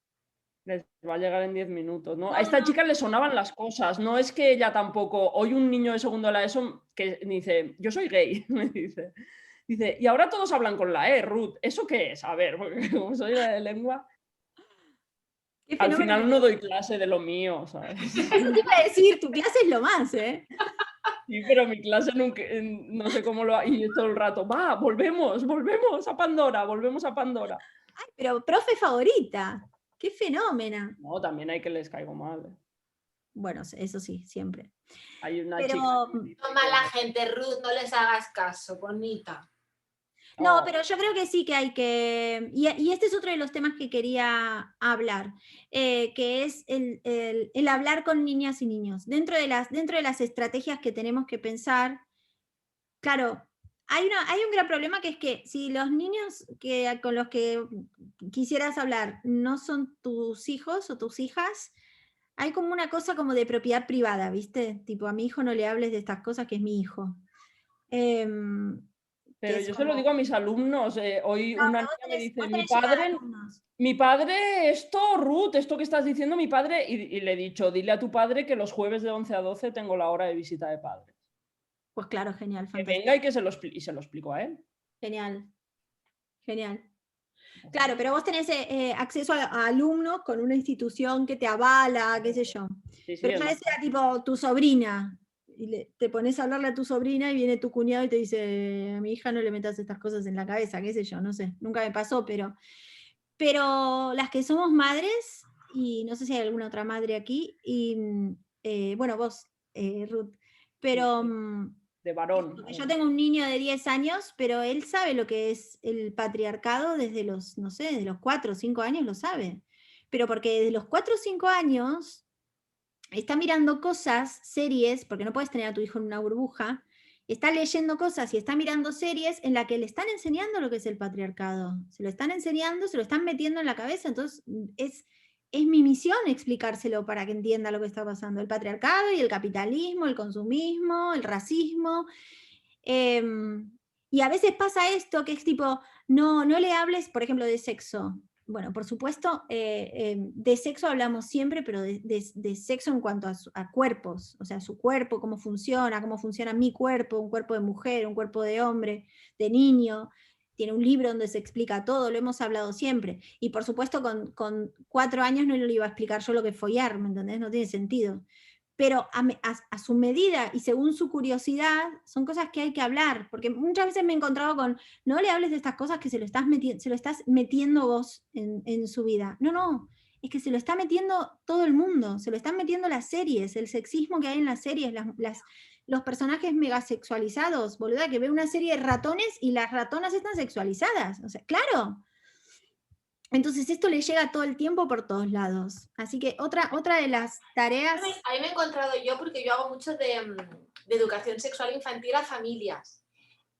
Les va a llegar en 10 minutos, ¿no? No, A esta no. chica le sonaban las cosas, no es que ella tampoco. Hoy un niño de segundo de la ESO que dice, yo soy gay, me dice. Dice, y ahora todos hablan con la E, Ruth, ¿eso qué es? A ver, porque como soy de lengua, Qué al fenómeno. final no doy clase de lo mío, ¿sabes? Eso te iba a decir, tu clase es lo más, ¿eh? Sí, pero mi clase nunca, no sé cómo lo ha... Y todo el rato, va, volvemos a Pandora, volvemos a Pandora. Ay, pero profe favorita. Qué fenómena. No, también hay que les caigo mal. Bueno, eso sí, siempre. Hay una Pero- chica que dice Toma que- la gente, Ruth, no les hagas caso, bonita. No, Oh, pero yo creo que sí que hay que... Y este es otro de los temas que quería hablar, que es el hablar con niñas y niños. Dentro de las estrategias que tenemos que pensar, claro, hay un gran problema, que es que si los niños con los que quisieras hablar no son tus hijos o tus hijas, hay como una cosa como de propiedad privada, ¿viste? Tipo, a mi hijo no le hables de estas cosas, que es mi hijo. pero es yo se lo como- digo a mis alumnos. Hoy No, una pero niña me dice, vos tenés llegada de alumnos. mi padre, esto, Ruth, esto que estás diciendo, mi padre, y le he dicho, dile a tu padre que los jueves de 11 a 12 tengo la hora de visita de padres. Pues claro, genial, Que fantástico. venga y que se lo explico a él. Genial, genial. Claro, pero vos tenés acceso a alumnos con una institución que te avala, qué sé yo. Sí, sí, Pero yo decía, tipo, tu sobrina, y te pones a hablarle a tu sobrina y viene tu cuñado y te dice, a mi hija no le metas estas cosas en la cabeza, qué sé yo, no sé, nunca me pasó, pero las que somos madres, y no sé si hay alguna otra madre aquí, y bueno, vos, Ruth, pero... de varón. Porque yo tengo un niño de 10 años, pero él sabe lo que es el patriarcado desde los, no sé, desde los 4 o 5 años lo sabe. Pero porque desde los 4 o 5 años está mirando cosas, series, porque no puedes tener a tu hijo en una burbuja, está leyendo cosas y está mirando series en las que le están enseñando lo que es el patriarcado. Se lo están enseñando, se lo están metiendo en la cabeza, entonces es mi misión explicárselo para que entienda lo que está pasando. El patriarcado y el capitalismo, el consumismo, el racismo. Y a veces pasa esto, que es tipo, no le hables, por ejemplo, de sexo. Bueno, por supuesto, de sexo hablamos siempre, pero de sexo en cuanto a cuerpos, o sea, su cuerpo, cómo funciona mi cuerpo, un cuerpo de mujer, un cuerpo de hombre, de niño. Tiene un libro donde se explica todo, lo hemos hablado siempre. Y por supuesto, con 4 años no le iba a explicar yo lo que es follar, ¿me entendés? No tiene sentido. Pero a su medida y según su curiosidad, son cosas que hay que hablar, porque muchas veces me he encontrado con, no le hables de estas cosas que se lo estás metiendo vos en su vida. No, es que se lo está metiendo todo el mundo, se lo están metiendo las series, el sexismo que hay en las series, los personajes megasexualizados, boluda, que ve una serie de ratones y las ratonas están sexualizadas, o sea, claro. Entonces esto le llega todo el tiempo por todos lados. Así que otra de las tareas... Ahí me he encontrado yo, porque yo hago mucho de educación sexual infantil a familias.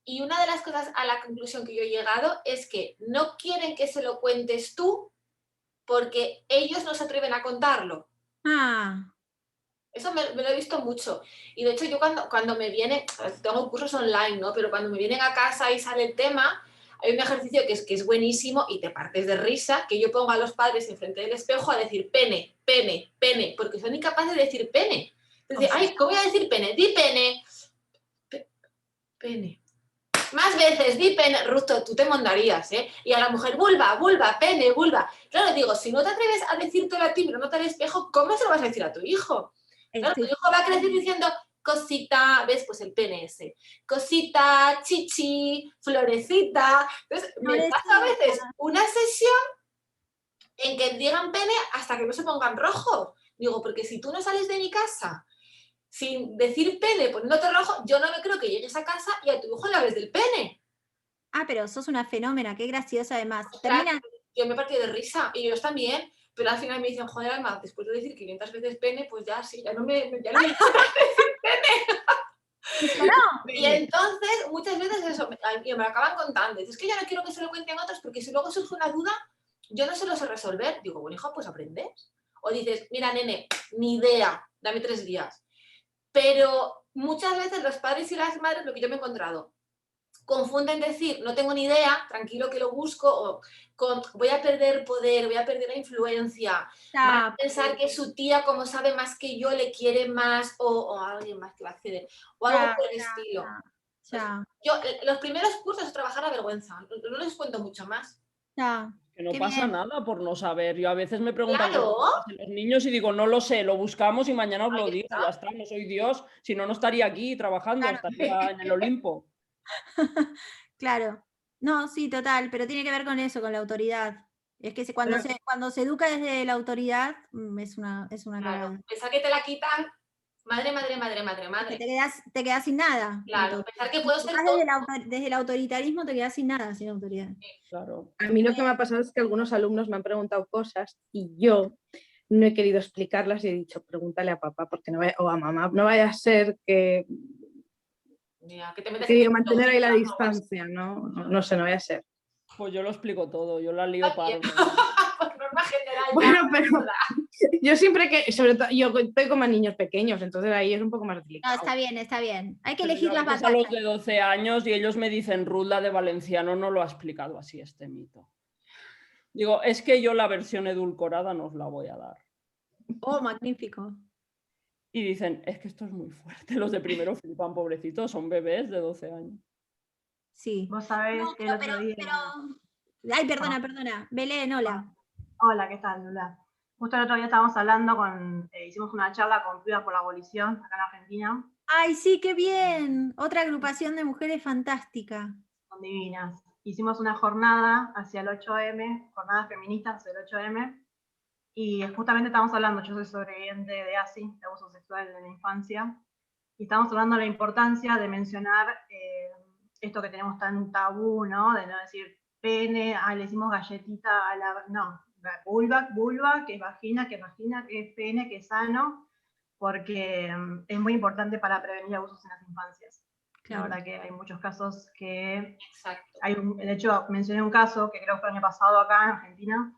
Y una de las cosas a la conclusión que yo he llegado es que no quieren que se lo cuentes tú porque ellos no se atreven a contarlo. Eso me lo he visto mucho. Y de hecho yo cuando me viene, tengo cursos online, ¿no? Pero cuando me vienen a casa y sale el tema, hay un ejercicio que es buenísimo y te partes de risa, que yo pongo a los padres enfrente del espejo a decir pene, pene, pene, porque son incapaces de decir pene. Entonces, ay, ¿cómo voy a decir pene? Di pene. Pene. más veces, di pene, Ruth, tú te mandarías, ¿eh? Y a la mujer, vulva, vulva, pene, vulva. Claro, digo, si no te atreves a decírtelo a ti, pero no te al espejo, ¿cómo se lo vas a decir a tu hijo? Claro, tu Sí. hijo va a crecer diciendo cosita, ¿ves? Pues el pene ese. Cosita, chichi, florecita. Entonces, me pasa a veces una sesión en que digan pene hasta que no se pongan rojos. Digo, porque si tú no sales de mi casa sin decir pene poniéndote rojo, yo no me creo que llegues a casa y a tu hijo le hables del pene. Ah, pero sos una fenómena, qué graciosa además. Ostras, Termina, yo me partí de risa y ellos también, pero al final me dicen, joder, Alma, después de decir 500 veces pene, pues ya sí, ya no me importa decir pene. Y entonces, muchas veces eso, me lo acaban contando. Es que ya no quiero que se lo cuenten otros porque si luego surge una duda, yo no se lo sé resolver. Digo, bueno, hijo, pues aprendes. O dices, mira, nene, ni idea, dame 3 días. Pero muchas veces los padres y las madres, lo que yo me he encontrado, confunden decir, no tengo ni idea, tranquilo que lo busco, o con voy a perder poder, voy a perder la influencia, van a pensar que su tía, como sabe más que yo, le quiere más, o alguien más que va a acceder, o algo por el estilo. Yo, los primeros cursos es trabajar a vergüenza, no les cuento mucho más. Que no Qué pasa bien. nada por no saber. Yo a veces me preguntan Claro. cosas de los niños y digo, no lo sé, lo buscamos y mañana os lo Ahí digo, está. ya está, no soy Dios, si no, no estaría aquí trabajando, Claro. estaría en el Olimpo. Claro. No, sí, total, pero tiene que ver con eso, con la autoridad. Es que cuando se educa desde la autoridad, es una Claro. cagada. Pensar que te la quitan, madre, madre, madre, madre, Que madre. te quedas sin nada. Claro, pensar que puedo ser Desde el autoritarismo te quedas sin nada, sin autoridad. Claro. A mí lo que me ha pasado es que algunos alumnos me han preguntado cosas y yo no he querido explicarlas y he dicho, pregúntale a papá porque no vaya, o a mamá, no vaya a ser que... Mira, que te metes He en mantener ahí la psicología, distancia, no sé, no vaya a ser. Pues yo lo explico todo, yo la lío También. parda. Por norma general. Bueno, pero yo siempre que, sobre todo, yo estoy como a niños pequeños, entonces ahí es un poco más No, delicado. está bien, está bien. Hay que Pero elegir yo a las veces a los batallas. de 12 años y ellos me dicen, Ruth, la de Valenciano no lo ha explicado así este mito. Digo, es que yo la versión edulcorada no os la voy a dar. Oh, magnífico. Y dicen, es que esto es muy fuerte. Los de primero flipan, pobrecitos, son bebés de 12 años. Sí. Vos sabés No, que el otro día... Ay, perdona. Belén, hola. Hola, ¿qué tal, Lula? Justo el otro día estábamos hablando hicimos una charla con Pibas por la Abolición, acá en Argentina. Ay, sí, qué bien. Otra agrupación de mujeres fantástica. Son divinas. Hicimos una jornada hacia el 8M, jornadas feministas hacia el 8M, y justamente estábamos hablando, yo soy sobreviviente de ASI, de abuso sexual en la infancia, y estábamos hablando de la importancia de mencionar esto que tenemos tan tabú, ¿no? De no decir pene, le decimos galletita a la... No, vulva, que es vagina, que es pene, que es ano, porque es muy importante para prevenir abusos en las infancias. Claro. La verdad que hay muchos casos que... Exacto. De hecho, mencioné un caso que creo que fue el año pasado acá en Argentina.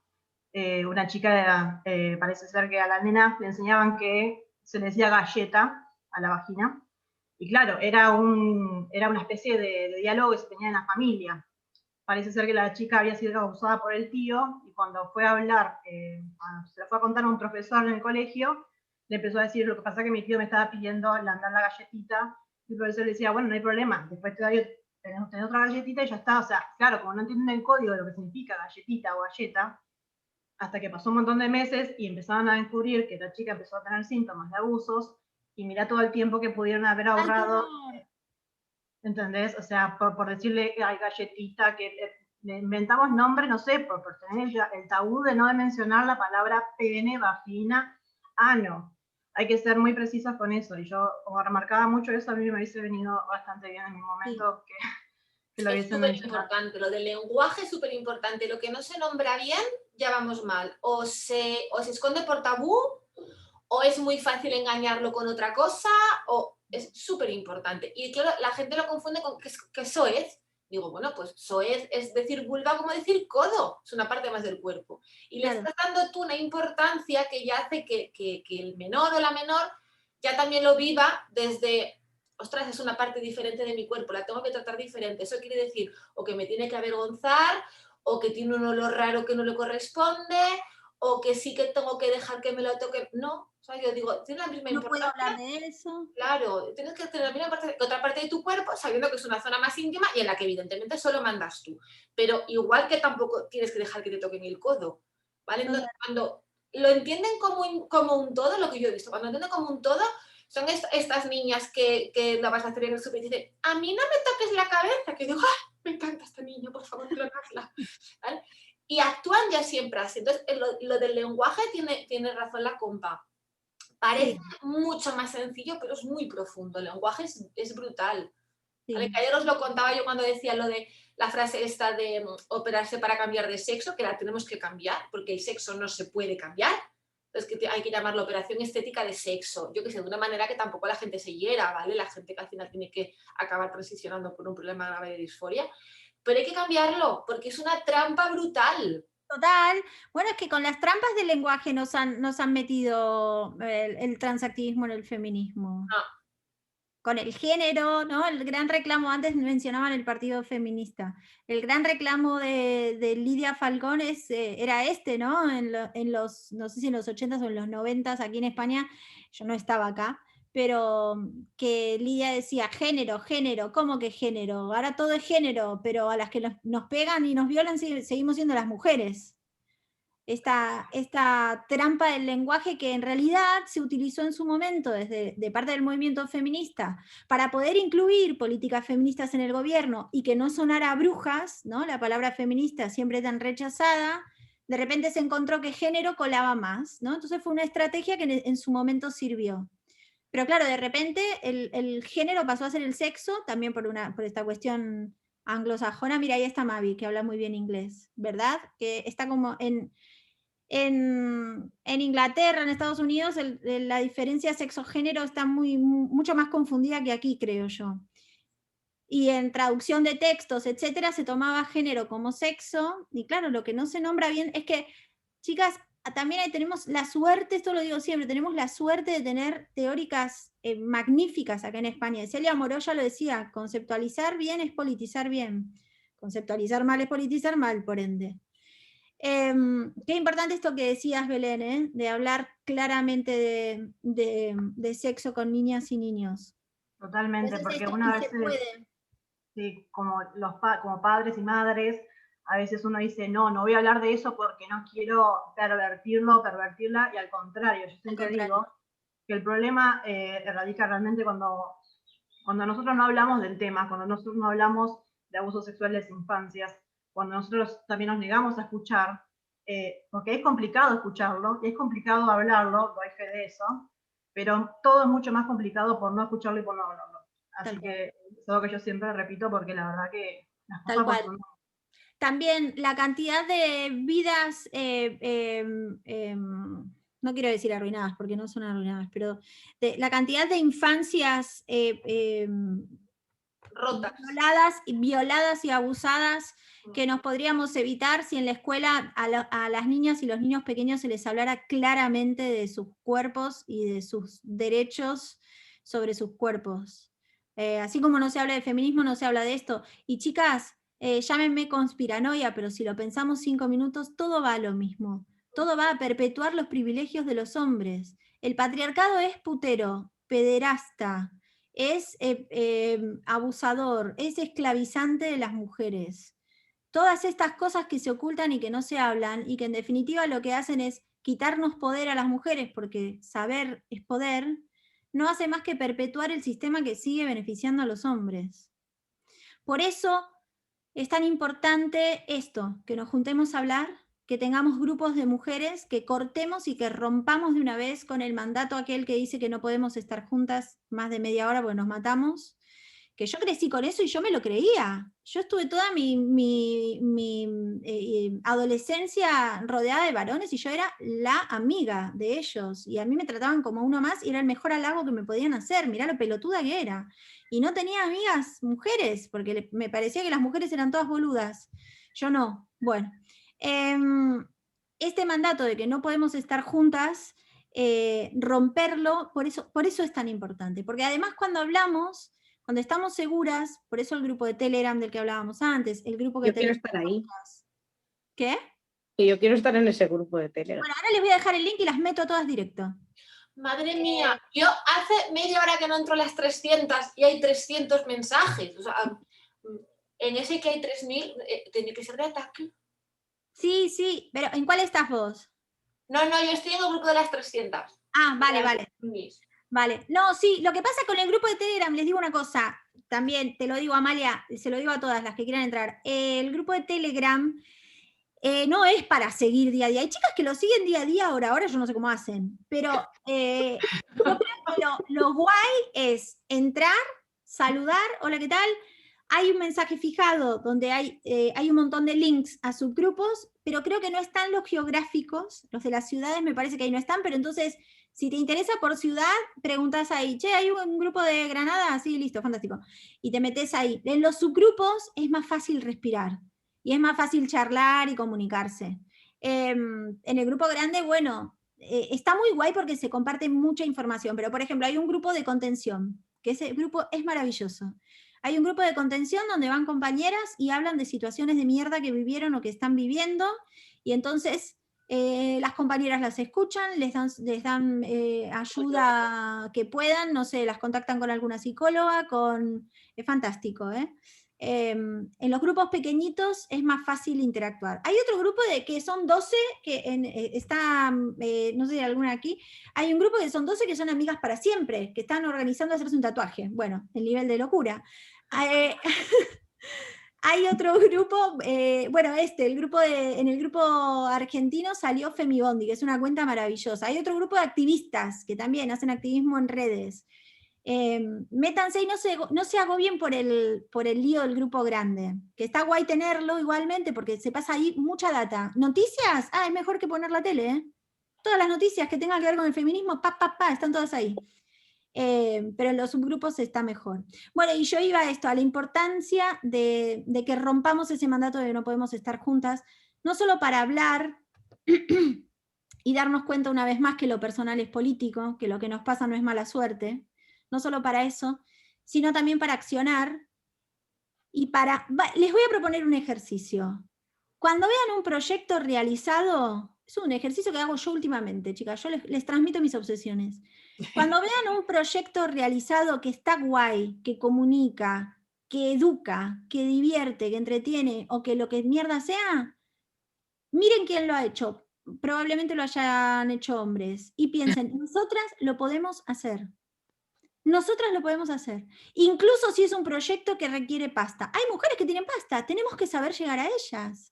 Una chica, parece ser que a la nena le enseñaban que se le decía galleta a la vagina. Y claro, era una especie de diálogo que se tenía en la familia. Parece ser que la chica había sido abusada por el tío y cuando fue a hablar, se lo fue a contar a un profesor en el colegio, le empezó a decir, lo que pasa es que mi tío me estaba pidiendo andar la galletita, y el profesor le decía, bueno, no hay problema, después todavía tenés otra galletita y ya está. O sea, claro, como no entienden el código de lo que significa galletita o galleta, hasta que pasó un montón de meses y empezaron a descubrir que la chica empezó a tener síntomas de abusos, y mirá todo el tiempo que pudieron haber ahorrado. ¿Entendés? O sea, por decirle ay, galletita, que le inventamos nombres, no sé, por tener el tabú de no mencionar la palabra pene, vagina, ano. Hay que ser muy precisas con eso. Y yo, como remarcaba mucho eso, a mí me hubiese venido bastante bien en mi momento que lo Es hubiesen súper mencionado. importante, lo del lenguaje es súper importante. Lo que no se nombra bien, ya vamos mal. O se esconde por tabú, o es muy fácil engañarlo con otra cosa, o es súper importante. Y claro, la gente lo confunde con que soez. Digo, bueno, pues soez es decir vulva como decir codo, es una parte más del cuerpo. Y le estás dando tú una importancia que ya hace que el menor o la menor ya también lo viva desde, ostras, es una parte diferente de mi cuerpo, la tengo que tratar diferente. Eso quiere decir o que me tiene que avergonzar, o que tiene un olor raro que no le corresponde, o que sí que tengo que dejar que me lo toque. No, o sea, yo digo, tiene la misma No puedo importancia. hablar de eso. Claro, tienes que tener la misma parte que otra parte de tu cuerpo, sabiendo que es una zona más íntima y en la que evidentemente solo mandas tú. Pero igual que tampoco tienes que dejar que te toquen el codo, ¿vale? Entonces, cuando lo entienden como un todo, lo que yo he visto, cuando entienden como un todo, son estas niñas que lo vas a hacer en el súper y dicen, a mí no me toques la cabeza, que digo, ¡ah! Me encanta esta niña, por favor, clonadla. ¿Vale? Y actúan ya siempre así. Entonces, lo del lenguaje tiene razón la compa. Parece mucho más sencillo, pero es muy profundo. El lenguaje es brutal. Sí. ¿Vale? Que ayer os lo contaba yo cuando decía lo de la frase esta de operarse para cambiar de sexo, que la tenemos que cambiar, porque el sexo no se puede cambiar. Entonces que hay que llamarlo operación estética de sexo. Yo que sé, de una manera que tampoco la gente se hiera, ¿vale? La gente que al final tiene que acabar transicionando por un problema grave de disforia. Pero hay que cambiarlo, porque es una trampa brutal. Total. Bueno, es que con las trampas del lenguaje nos han metido el transactivismo en el feminismo. Ah. Con el género, ¿no? El gran reclamo, antes mencionaban el partido feminista, el gran reclamo de Lidia Falcón era ¿no? En los, no sé si en los 80s o en los 90s aquí en España, yo no estaba acá, pero que Lidia decía, género, ¿cómo que género? Ahora todo es género, pero a las que nos pegan y nos violan seguimos siendo las mujeres. Esta trampa del lenguaje que en realidad se utilizó en su momento de parte del movimiento feminista para poder incluir políticas feministas en el gobierno y que no sonara a brujas, ¿no? La palabra feminista siempre tan rechazada, de repente se encontró que género colaba más, ¿no? Entonces fue una estrategia que en su momento sirvió. Pero claro, de repente el género pasó a ser el sexo, también por esta cuestión anglosajona. Mira, ahí está Mavi, que habla muy bien inglés, ¿verdad? Que está como en Inglaterra, en Estados Unidos, la diferencia sexo-género está mucho más confundida que aquí, creo yo. Y en traducción de textos, etcétera, se tomaba género como sexo, y claro, lo que no se nombra bien es que, chicas, también ahí tenemos la suerte, esto lo digo siempre, tenemos la suerte de tener teóricas magníficas acá en España. Celia Moroya lo decía, conceptualizar bien es politizar bien, conceptualizar mal es politizar mal, por ende. Qué importante esto que decías, Belén, de hablar claramente de sexo con niñas y niños. Totalmente, porque una vez, sí, como padres y madres, a veces uno dice, no voy a hablar de eso porque no quiero pervertirla, y al contrario, yo siempre digo que el problema radica realmente cuando nosotros no hablamos del tema, cuando nosotros no hablamos de abuso sexual de las infancias, cuando nosotros también nos negamos a escuchar, porque es complicado escucharlo, y es complicado hablarlo, doy fe de eso, pero todo es mucho más complicado por no escucharlo y por no hablarlo. Así que es algo que yo siempre repito, porque la verdad que las cosas por su nombre. También la cantidad de vidas, no quiero decir arruinadas, porque no son arruinadas, pero la cantidad de infancias rotas, violadas y abusadas que nos podríamos evitar si en la escuela a las niñas y los niños pequeños se les hablara claramente de sus cuerpos y de sus derechos sobre sus cuerpos. Así como no se habla de feminismo, no se habla de esto. Y chicas, llámenme conspiranoia, pero si lo pensamos 5 minutos, todo va a lo mismo. Todo va a perpetuar los privilegios de los hombres. El patriarcado es putero, pederasta, es abusador, es esclavizante de las mujeres. Todas estas cosas que se ocultan y que no se hablan, y que en definitiva lo que hacen es quitarnos poder a las mujeres, porque saber es poder, no hace más que perpetuar el sistema que sigue beneficiando a los hombres. Por eso es tan importante esto, que nos juntemos a hablar, que tengamos grupos de mujeres, que cortemos y que rompamos de una vez con el mandato aquel que dice que no podemos estar juntas más de media hora porque nos matamos, que yo crecí con eso y yo me lo creía. Yo estuve toda mi adolescencia rodeada de varones y yo era la amiga de ellos, y a mí me trataban como uno más y era el mejor halago que me podían hacer, mirá lo pelotuda que era. Y no tenía amigas mujeres, porque me parecía que las mujeres eran todas boludas. Yo no. Bueno, este mandato de que no podemos estar juntas, romperlo, por eso es tan importante. Porque además cuando hablamos, cuando estamos seguras, por eso el grupo de Telegram del que hablábamos antes, el grupo que Yo quiero estar ahí. ¿Qué? Y yo quiero estar en ese grupo de Telegram. Bueno, ahora les voy a dejar el link y las meto todas directo. Madre mía, yo hace media hora que no entro a las 300 y hay 300 mensajes. O sea, en ese que hay 3000, tiene que ser de ataque. Sí, pero ¿en cuál estás vos? No, yo estoy en el grupo de las 300. Ah, vale. Mis. Vale, no, sí, lo que pasa con el grupo de Telegram, les digo una cosa, también te lo digo a Amalia, se lo digo a todas las que quieran entrar, el grupo de Telegram no es para seguir día a día, hay chicas que lo siguen día a día, ahora yo no sé cómo hacen, pero yo creo que lo guay es entrar, saludar, hola, ¿qué tal? Hay un mensaje fijado donde hay un montón de links a subgrupos, pero creo que no están los geográficos, los de las ciudades me parece que ahí no están, pero entonces, si te interesa por ciudad, preguntas ahí, che, ¿hay un grupo de Granada? Sí, listo, fantástico. Y te metes ahí. En los subgrupos es más fácil respirar y es más fácil charlar y comunicarse. En el grupo grande, bueno, está muy guay porque se comparte mucha información, pero por ejemplo, hay un grupo de contención, que ese grupo es maravilloso. Hay un grupo de contención donde van compañeras y hablan de situaciones de mierda que vivieron o que están viviendo, y entonces las compañeras las escuchan, les dan ayuda que puedan, no sé, las contactan con alguna psicóloga, es fantástico, ¿eh? En los grupos pequeñitos es más fácil interactuar. Hay otro grupo que son 12, que está, no sé si hay alguna aquí, hay un grupo que son 12 que son amigas para siempre, que están organizando hacerse un tatuaje. Bueno, el nivel de locura. Hay otro grupo, bueno, en el grupo argentino salió Femibondi, que es una cuenta maravillosa. Hay otro grupo de activistas que también hacen activismo en redes. Métanse y no se agobien por el lío del grupo grande, que está guay tenerlo igualmente porque se pasa ahí mucha data. ¿Noticias? Es mejor que poner la tele, ¿eh? Todas las noticias que tengan que ver con el feminismo, están todas ahí. Pero en los subgrupos está mejor. Bueno, y yo iba a esto, a la importancia de que rompamos ese mandato de que no podemos estar juntas, no solo para hablar y darnos cuenta una vez más que lo personal es político, que lo que nos pasa no es mala suerte, no solo para eso, sino también para accionar y les voy a proponer un ejercicio. Cuando vean un proyecto realizado, es un ejercicio que hago yo últimamente, chicas, yo les transmito mis obsesiones. Cuando vean un proyecto realizado que está guay, que comunica, que educa, que divierte, que entretiene, o que lo que mierda sea, miren quién lo ha hecho. Probablemente lo hayan hecho hombres. Y piensen, nosotras lo podemos hacer. Nosotras lo podemos hacer. Incluso si es un proyecto que requiere pasta. Hay mujeres que tienen pasta, tenemos que saber llegar a ellas.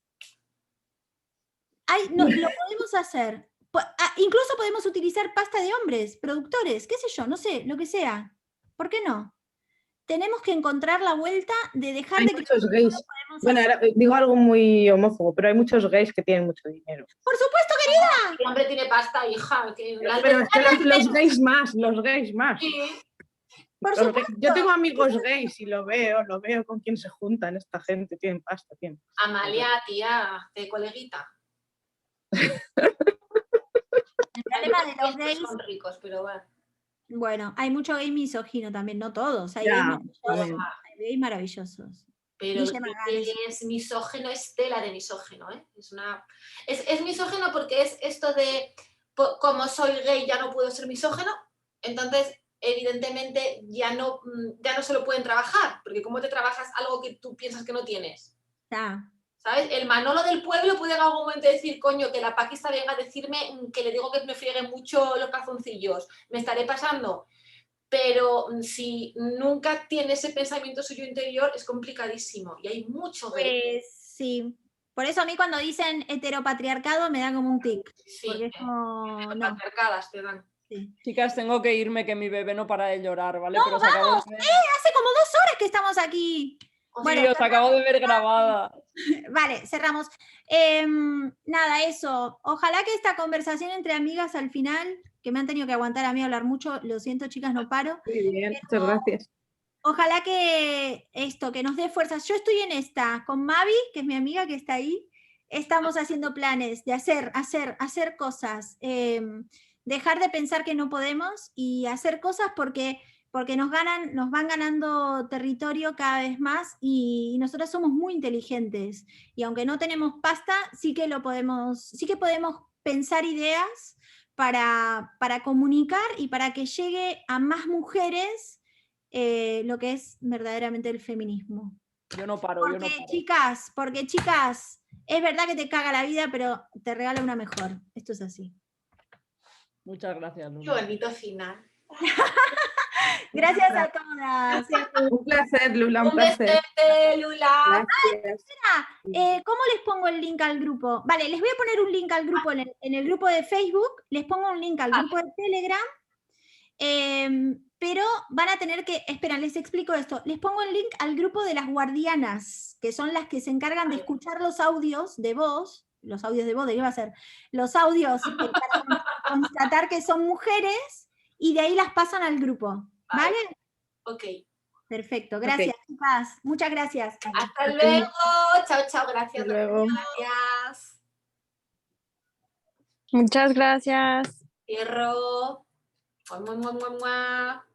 Lo podemos hacer. Incluso podemos utilizar pasta de hombres, productores, qué sé yo, no sé, lo que sea. ¿Por qué no? Tenemos que encontrar la vuelta de dejar hay de que muchos gays. Bueno, ahora digo algo muy homófobo, pero hay muchos gays que tienen mucho dinero. Por supuesto, querida. El hombre tiene pasta, hija. Pero es que los gays más. Sí. Por supuesto. Yo tengo amigos gays y lo veo con quién se juntan esta gente, tienen pasta. Amalia, tía, de coleguita. El problema de los gays son ricos, pero bueno. Bueno, hay mucho gay misógino también, no todos. Hay gays maravillosos. Pero el que es misógeno es tela de misógeno, ¿eh? Es misógeno porque es esto de como soy gay ya no puedo ser misógeno, entonces evidentemente ya no se lo pueden trabajar, porque ¿cómo te trabajas algo que tú piensas que no tienes? ¿Sabes? El Manolo del pueblo puede en algún momento decir, coño, que la paquista venga a decirme que le digo que me friegue mucho los calzoncillos, me estaré pasando. Pero si nunca tiene ese pensamiento suyo interior, es complicadísimo. Y hay mucho gay. Pues sí. Por eso a mí cuando dicen heteropatriarcado me da como un tic. Sí, porque es como, patriarcadas te dan. Sí. Chicas, tengo que irme, que mi bebé no para de llorar, ¿vale? No, pero vamos, hace como 2 horas que estamos aquí. Bueno, os acabo de ver grabada. Vale, cerramos. Nada, eso. Ojalá que esta conversación entre amigas al final, que me han tenido que aguantar a mí hablar mucho, lo siento chicas, no paro. Muy bien, muchas gracias. Ojalá que que nos dé fuerzas. Yo estoy en esta, con Mavi, que es mi amiga que está ahí, estamos haciendo planes de hacer cosas, dejar de pensar que no podemos y hacer cosas porque porque nos van ganando territorio cada vez más y nosotros somos muy inteligentes. Y aunque no tenemos pasta, sí que podemos pensar ideas para comunicar y para que llegue a más mujeres lo que es verdaderamente el feminismo. Yo no paro, yo no paro. Porque chicas, es verdad que te caga la vida, pero te regala una mejor. Esto es así. Muchas gracias, Qué Luna. bonito final. Gracias a todas. Un placer, Lula, un Un placer. besete, Lula. Gracias. ¿Cómo les pongo el link al grupo? Vale, les voy a poner un link al grupo en el grupo de Facebook, les pongo un link al grupo de Telegram, pero van a tener que, espera, les explico esto, les pongo el link al grupo de las guardianas, que son las que se encargan de escuchar los audios de voz, ¿de qué va a ser? Los audios para constatar que son mujeres, y de ahí las pasan al grupo, ¿vale? Ok. Perfecto, gracias, chicas, muchas gracias. Hasta luego. Chao, chao. Gracias. Hasta luego. Gracias. Muchas gracias. Cierro. Mua, mua, mua, mua, mua.